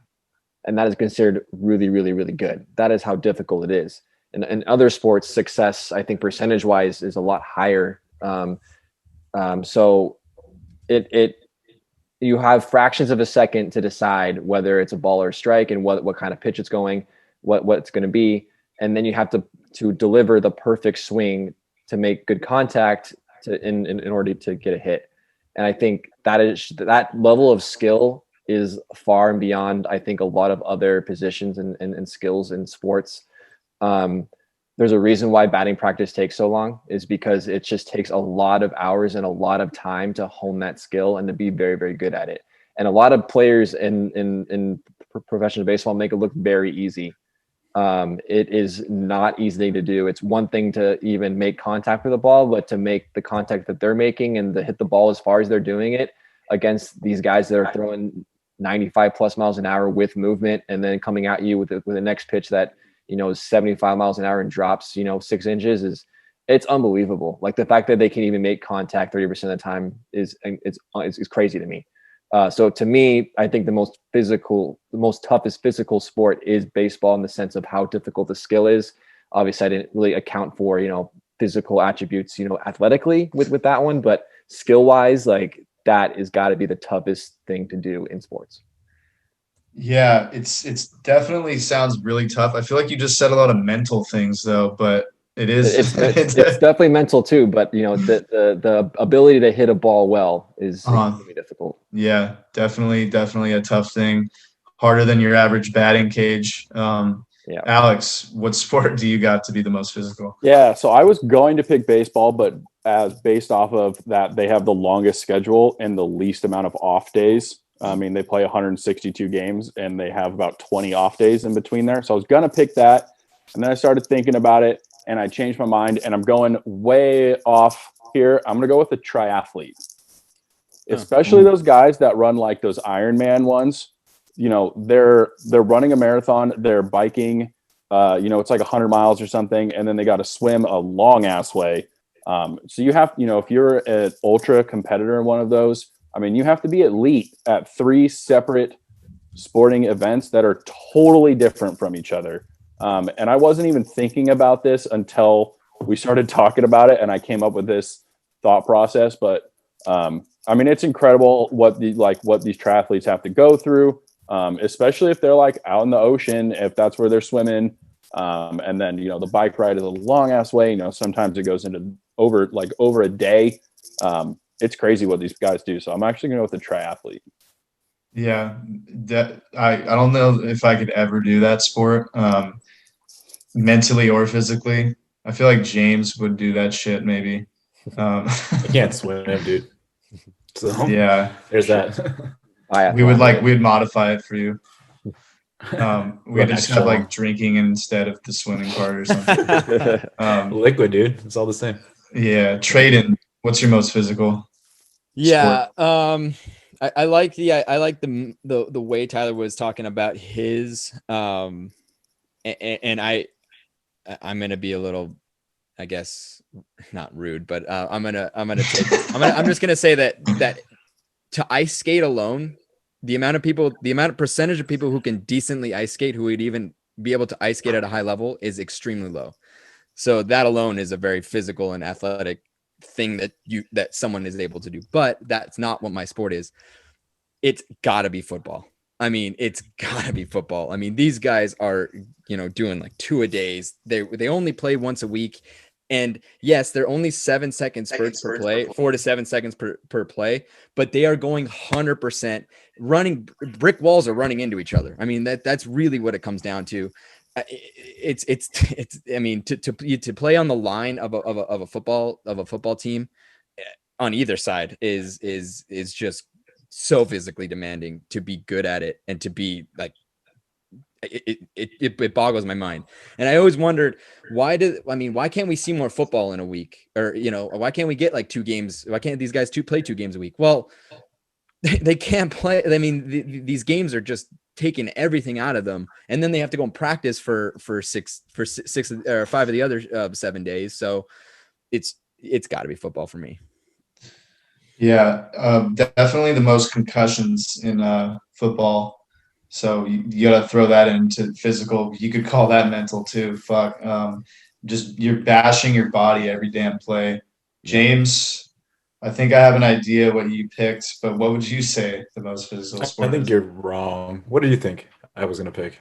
C: And that is considered really, really, really good. That is how difficult it is. And in other sports, success, I think percentage wise, is a lot higher. So you have fractions of a second to decide whether it's a ball or a strike and what kind of pitch it's going, what it's going to be. And then you have to deliver the perfect swing to make good contact in order to get a hit. And I think that level of skill is far and beyond, I think, a lot of other positions and skills in sports. There's a reason why batting practice takes so long, is because it just takes a lot of hours and a lot of time to hone that skill and to be very, very good at it. And a lot of players in professional baseball make it look very easy. It is not easy to do. It's one thing to even make contact with the ball, but to make the contact that they're making and to hit the ball as far as they're doing it against these guys that are throwing 95 plus miles an hour with movement, and then coming at you with the next pitch that, is 75 miles an hour and drops, 6 inches, is It's unbelievable. Like the fact that they can even make contact 30% of the time is crazy to me. So to me, I think the most toughest physical sport is baseball in the sense of how difficult the skill is. Obviously, I didn't really account for, physical attributes, athletically with that one, but skill wise, like that has got to be the toughest thing to do in sports.
B: Yeah, it's definitely sounds really tough. I feel like you just said a lot of mental things though, but it is
C: It's definitely mental too, but the ability to hit a ball well is extremely difficult.
B: Yeah, definitely a tough thing. Harder than your average batting cage.
C: Yeah.
B: Alex, what sport do you got to be the most physical?
E: Yeah, so I was going to pick baseball, but as based off of that, they have the longest schedule and the least amount of off days. I mean, they play 162 games and they have about 20 off days in between there. So I was going to pick that. And then I started thinking about it and I changed my mind and I'm going way off here. I'm going to go with the triathlete, especially those guys that run like those Ironman ones. They're running a marathon, they're biking, it's like 100 miles or something. And then they got to swim a long ass way. So you have, if you're an ultra competitor in one of those, I mean, you have to be elite at 3 separate sporting events that are totally different from each other. And I wasn't even thinking about this until we started talking about it and I came up with this thought process. But I mean, it's incredible what these triathletes have to go through, especially if they're like out in the ocean, if that's where they're swimming. And then, the bike ride is a long ass way, sometimes it goes into over a day. It's crazy what these guys do. So I'm actually going to go with the triathlete.
B: Yeah, I don't know if I could ever do that sport, mentally or physically. I feel like James would do that shit maybe.
D: I can't swim, dude. So
B: yeah,
D: there's that.
B: We'd modify it for you. We just have like drinking instead of the swimming part or something.
D: Liquid, dude. It's all the same.
B: Yeah, Traden, what's your most physical?
A: Yeah, sport? I like the way Tyler was talking about his, and I'm gonna be a little, I guess, not rude, but I'm just gonna say that to ice skate alone, the amount of percentage of people who can decently ice skate, who would even be able to ice skate at a high level, is extremely low. So that alone is a very physical and athletic thing that someone is able to do. But that's not what my sport is. It's gotta be football. I mean, it's gotta be football. I mean, these guys are, doing like 2 a days. They only play once a week. And yes, they're only 7 second spurts per play, 4 to 7 seconds per play, but they are going 100% running. Brick walls are running into each other. I mean, that's really what it comes down to. It's I mean, to play on the line of a football team on either side is just so physically demanding to be good at it and to be like, it boggles my mind. And I always wondered, why can't we see more football in a week? Or, why can't we get like 2 games? Why can't these guys play 2 games a week? Well, they can't play. I mean, these games are just taking everything out of them. And then they have to go and practice for 6 or 5 of the other 7 days. So it's gotta be football for me.
B: Yeah, definitely the most concussions in football. So you got to throw that into physical. You could call that mental too. Fuck. Just you're bashing your body every damn play. James, I think I have an idea what you picked, but what would you say the most physical sport
D: I think
B: is?
D: you're wrong. What do you think I was going to pick?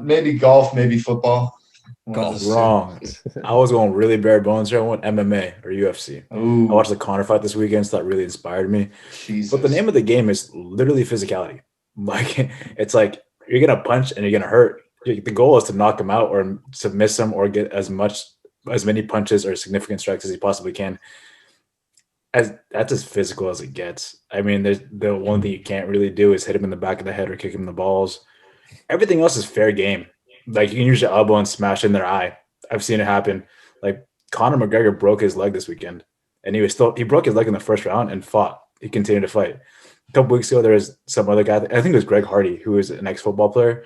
B: Maybe golf, maybe football.
A: Golf.
D: Wrong. I was going really bare bones here. I went MMA or UFC.
B: Ooh,
D: I watched the Conor fight this weekend, so that really inspired me.
B: Jesus.
D: But the name of the game is literally physicality. Like, it's like you're gonna punch and you're gonna hurt. The goal is to knock him out or to miss him or get as many punches or significant strikes as he possibly can. That's as physical as it gets. I mean, there's the one thing you can't really do is hit him in the back of the head or kick him in the balls. Everything else is fair game. Like, you can use your elbow and smash in their eye. I've seen it happen. Like, Conor McGregor broke his leg this weekend, and he broke his leg in the first round and fought. He continued to fight. A couple weeks ago, there was some other guy. I think it was Greg Hardy, who is an ex-football player,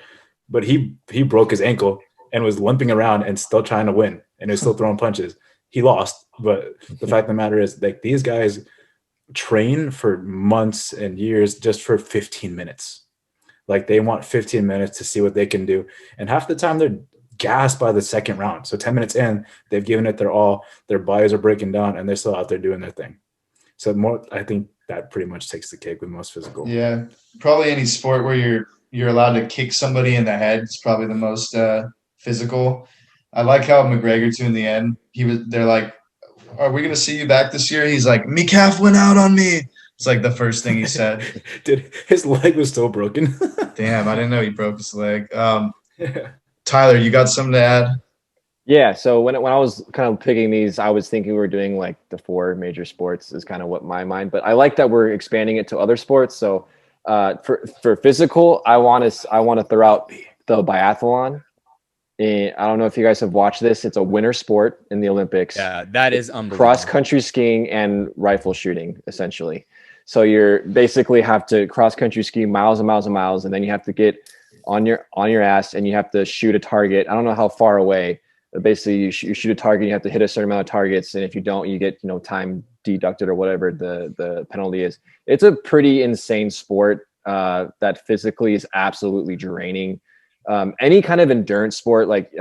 D: but he broke his ankle and was limping around and still trying to win, and he was still throwing punches. He lost, but the fact of the matter is, like, these guys train for months and years just for 15 minutes. Like, they want 15 minutes to see what they can do, and half the time they're gassed by the second round. So 10 minutes in, they've given it their all. Their bodies are breaking down, and they're still out there doing their thing. So I think that pretty much takes the cake with most physical.
B: Yeah, probably any sport where you're allowed to kick somebody in the head is probably the most physical. I like how McGregor too in the end. They're like, "Are we gonna see you back this year?" He's like, "Me calf went out on me." It's like the first thing he said.
D: Dude, his leg was still broken.
B: Damn, I didn't know he broke his leg. Tyler, you got something to add?
C: Yeah, so when I was kind of picking these, I was thinking we were doing like the 4 major sports is kind of what my mind. But I like that we're expanding it to other sports. So for physical, I want to throw out the biathlon. And I don't know if you guys have watched this. It's a winter sport in the Olympics.
A: Yeah, that is unbelievable.
C: Cross country skiing and rifle shooting, essentially. So you're basically have to cross country ski miles and miles and miles, and then you have to get on your ass and you have to shoot a target. I don't know how far away. But basically, you shoot a target. You have to hit a certain amount of targets, and if you don't, you get time deducted or whatever the penalty is. It's a pretty insane sport that physically is absolutely draining. Any kind of endurance sport, like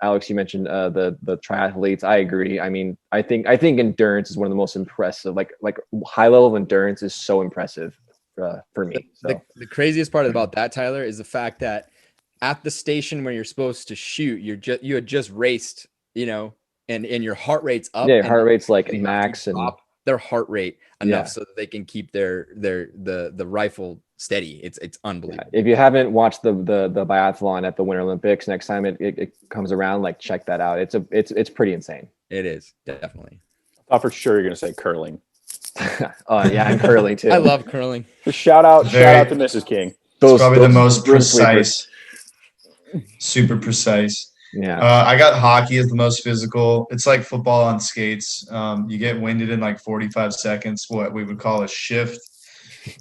C: Alex, you mentioned the triathletes. I agree. I mean, I think endurance is one of the most impressive. Like high level of endurance is so impressive for me. So.
A: The craziest part about that, Tyler, is the fact that at the station where you're supposed to shoot, you had just raced, and your heart rate's up.
C: Yeah, heart rate's like max, and
A: their heart rate enough so that they can keep the rifle steady. It's unbelievable.
C: If you haven't watched the biathlon at the Winter Olympics, next time it comes around, like, check that out. It's pretty insane.
A: It is, definitely.
E: I thought for sure you're gonna say curling.
C: Oh yeah, and curling too.
A: I love curling.
E: Shout out to Mrs. King.
B: It's probably the most precise. Super precise.
C: Yeah.
B: I got hockey as the most physical. It's like football on skates. You get winded in like 45 seconds, what we would call a shift.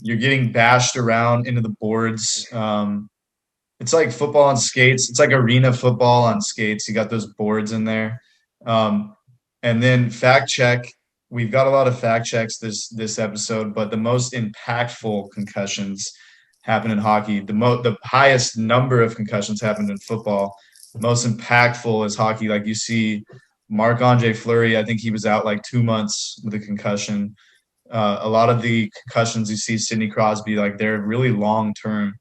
B: You're getting bashed around into the boards. It's like football on skates. It's like arena football on skates. You got those boards in there. And then fact check. We've got a lot of fact checks this episode, but the most impactful concussions happen in hockey. The highest number of concussions happened in football. The most impactful is hockey. Like, you see Marc-Andre Fleury, I think he was out like 2 months with a concussion. A lot of the concussions you see Sidney Crosby, like, they're really long-term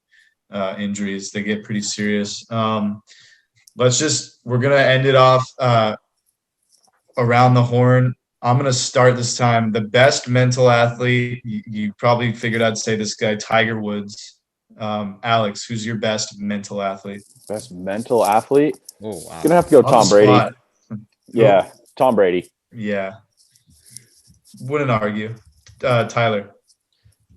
B: injuries. They get pretty serious. We're going to end it off around the horn. I'm going to start this time. The best mental athlete, you probably figured I'd say this guy, Tiger Woods. Alex, who's your best mental athlete?
E: Best mental athlete?
A: Oh, wow.
E: Gonna have to go Tom Brady. Yeah, Tom Brady.
B: Yeah. Wouldn't argue. Tyler.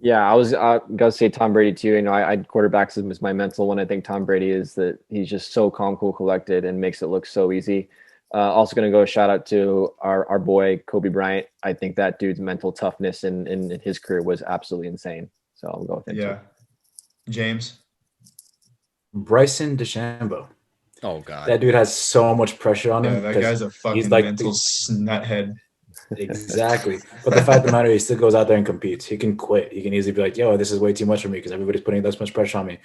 C: Yeah, I was gonna say Tom Brady too. I quarterbacks as my mental one. I think Tom Brady is that he's just so calm, cool, collected, and makes it look so easy. Also going to go shout out to our boy Kobe Bryant. I think that dude's mental toughness in his career was absolutely insane. So I'll go with him.
B: Yeah.
C: Too.
B: James.
D: Bryson DeChambeau.
A: Oh God,
D: that dude has so much pressure on him.
B: Yeah, that guy's a fucking mental nuthead.
D: Exactly. But the fact of the matter, he still goes out there and competes. He can quit. He can easily be like, yo, this is way too much for me because everybody's putting this much pressure on me.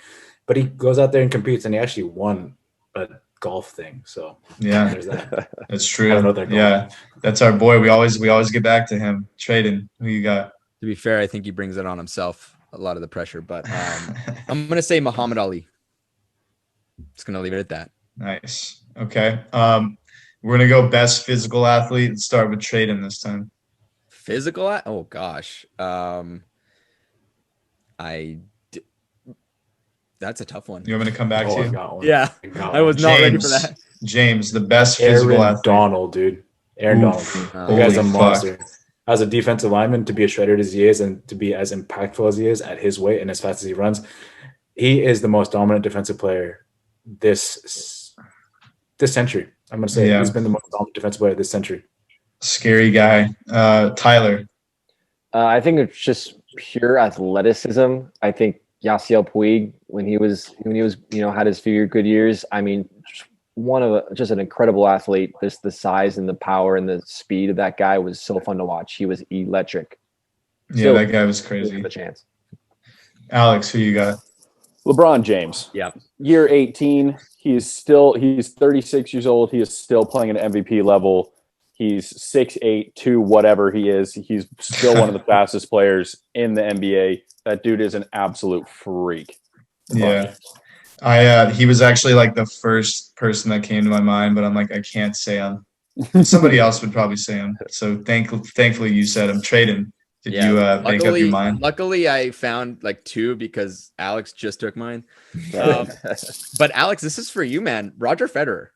D: But he goes out there and competes, and he actually won a golf thing. So
B: yeah,
D: there's that.
B: That's true.
D: I don't know that.
B: Yeah, that's our boy. We always get back to him. Traden, who you got?
A: To be fair, I think he brings it on himself, a lot of the pressure. But I'm gonna say Muhammad Ali. Just gonna leave it at that.
B: Nice. Okay. We're gonna go best physical athlete and start with Traden this time.
A: Physical? Oh gosh. That's a tough one.
B: You want me to come back to you?
A: Yeah, I was not ready for that.
B: James, the best physical athlete.
D: Donald, dude. Aaron Donald. The guy's a monster. As a defensive lineman, to be as shredded as he is and to be as impactful as he is at his weight and as fast as he runs, he is the most dominant defensive player this century. I'm going to say he's been the most dominant defensive player this century. Scary
B: guy. Tyler.
C: I think it's just pure athleticism. I think Yasiel Puig, when he was, had his few good years, I mean, just an incredible athlete. The size and the power and the speed of that guy was so fun to watch. He was electric.
B: Yeah, that guy was crazy.
C: The chance.
B: Alex, who you got?
E: LeBron James.
A: Yeah.
E: Year 18. He's 36 years old. He is still playing at MVP level. He's 6'8", 2 whatever he is. He's still one of the fastest players in the NBA. That dude is an absolute freak.
B: Yeah. He was actually like the first person that came to my mind, but I'm like, I can't say him. Somebody else would probably say him. So thankfully you said him. Traden, did you make up your mind?
A: Luckily, I found like 2 because Alex just took mine. But Alex, this is for you, man. Roger Federer.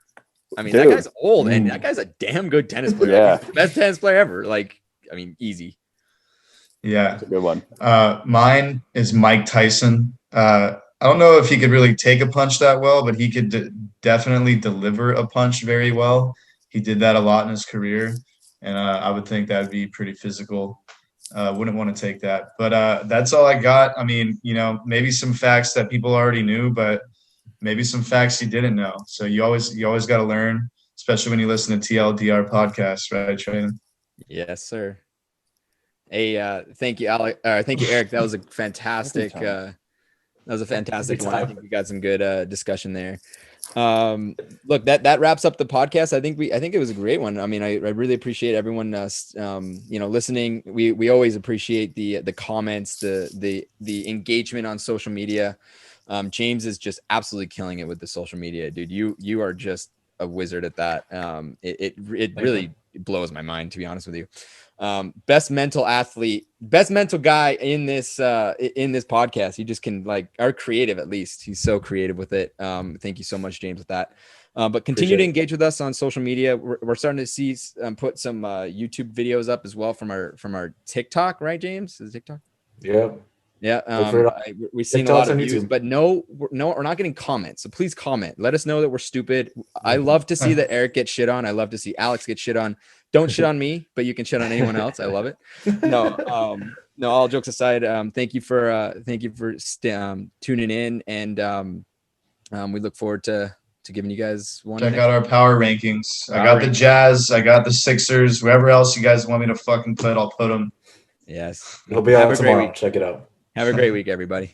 A: I mean,
E: Dude.
A: that guy's old, and that guy's a damn good tennis player.
E: Yeah.
A: He's the best tennis player ever. Like, I mean, easy.
B: Yeah.
E: That's a good one.
B: Mine is Mike Tyson. I don't know if he could really take a punch that well, but he could definitely deliver a punch very well. He did that a lot in his career, and I would think that would be pretty physical. Wouldn't want to take that. But that's all I got. I mean, maybe some facts that people already knew, but maybe some facts you didn't know. So you always got to learn, especially when you listen to TLDR podcast, right, Traden?
A: Yes, sir. Hey, thank you, Alex. Thank you, Eric. That was a fantastic. That was a fantastic one. I think we got some good discussion there. Look, that wraps up the podcast. I think it was a great one. I mean, I really appreciate everyone listening. We always appreciate the comments, the engagement on social media. James is just absolutely killing it with the social media, dude. You are just a wizard at that. It really blows my mind, to be honest with you. Best mental athlete, best mental guy in this podcast. He just can, like, are creative. At least he's so creative with it. Thank you so much, James, with that. But continue to engage with us on social media. We're starting to see put some YouTube videos up as well from our TikTok, right, James? Is it TikTok?
D: Yeah.
A: We've seen a lot of views, but no, we're not getting comments. So please comment. Let us know that we're stupid. I love to see that Eric gets shit on. I love to see Alex get shit on. Don't shit on me, but you can shit on anyone else. I love it. No, all jokes aside, thank you for tuning in, and we look forward to giving you guys one.
B: Check out our power rankings. I got the Jazz. I got the Sixers. Whoever else you guys want me to fucking put, I'll put them.
A: Yes.
D: It'll be out tomorrow. Check it out.
A: Have a great week, everybody.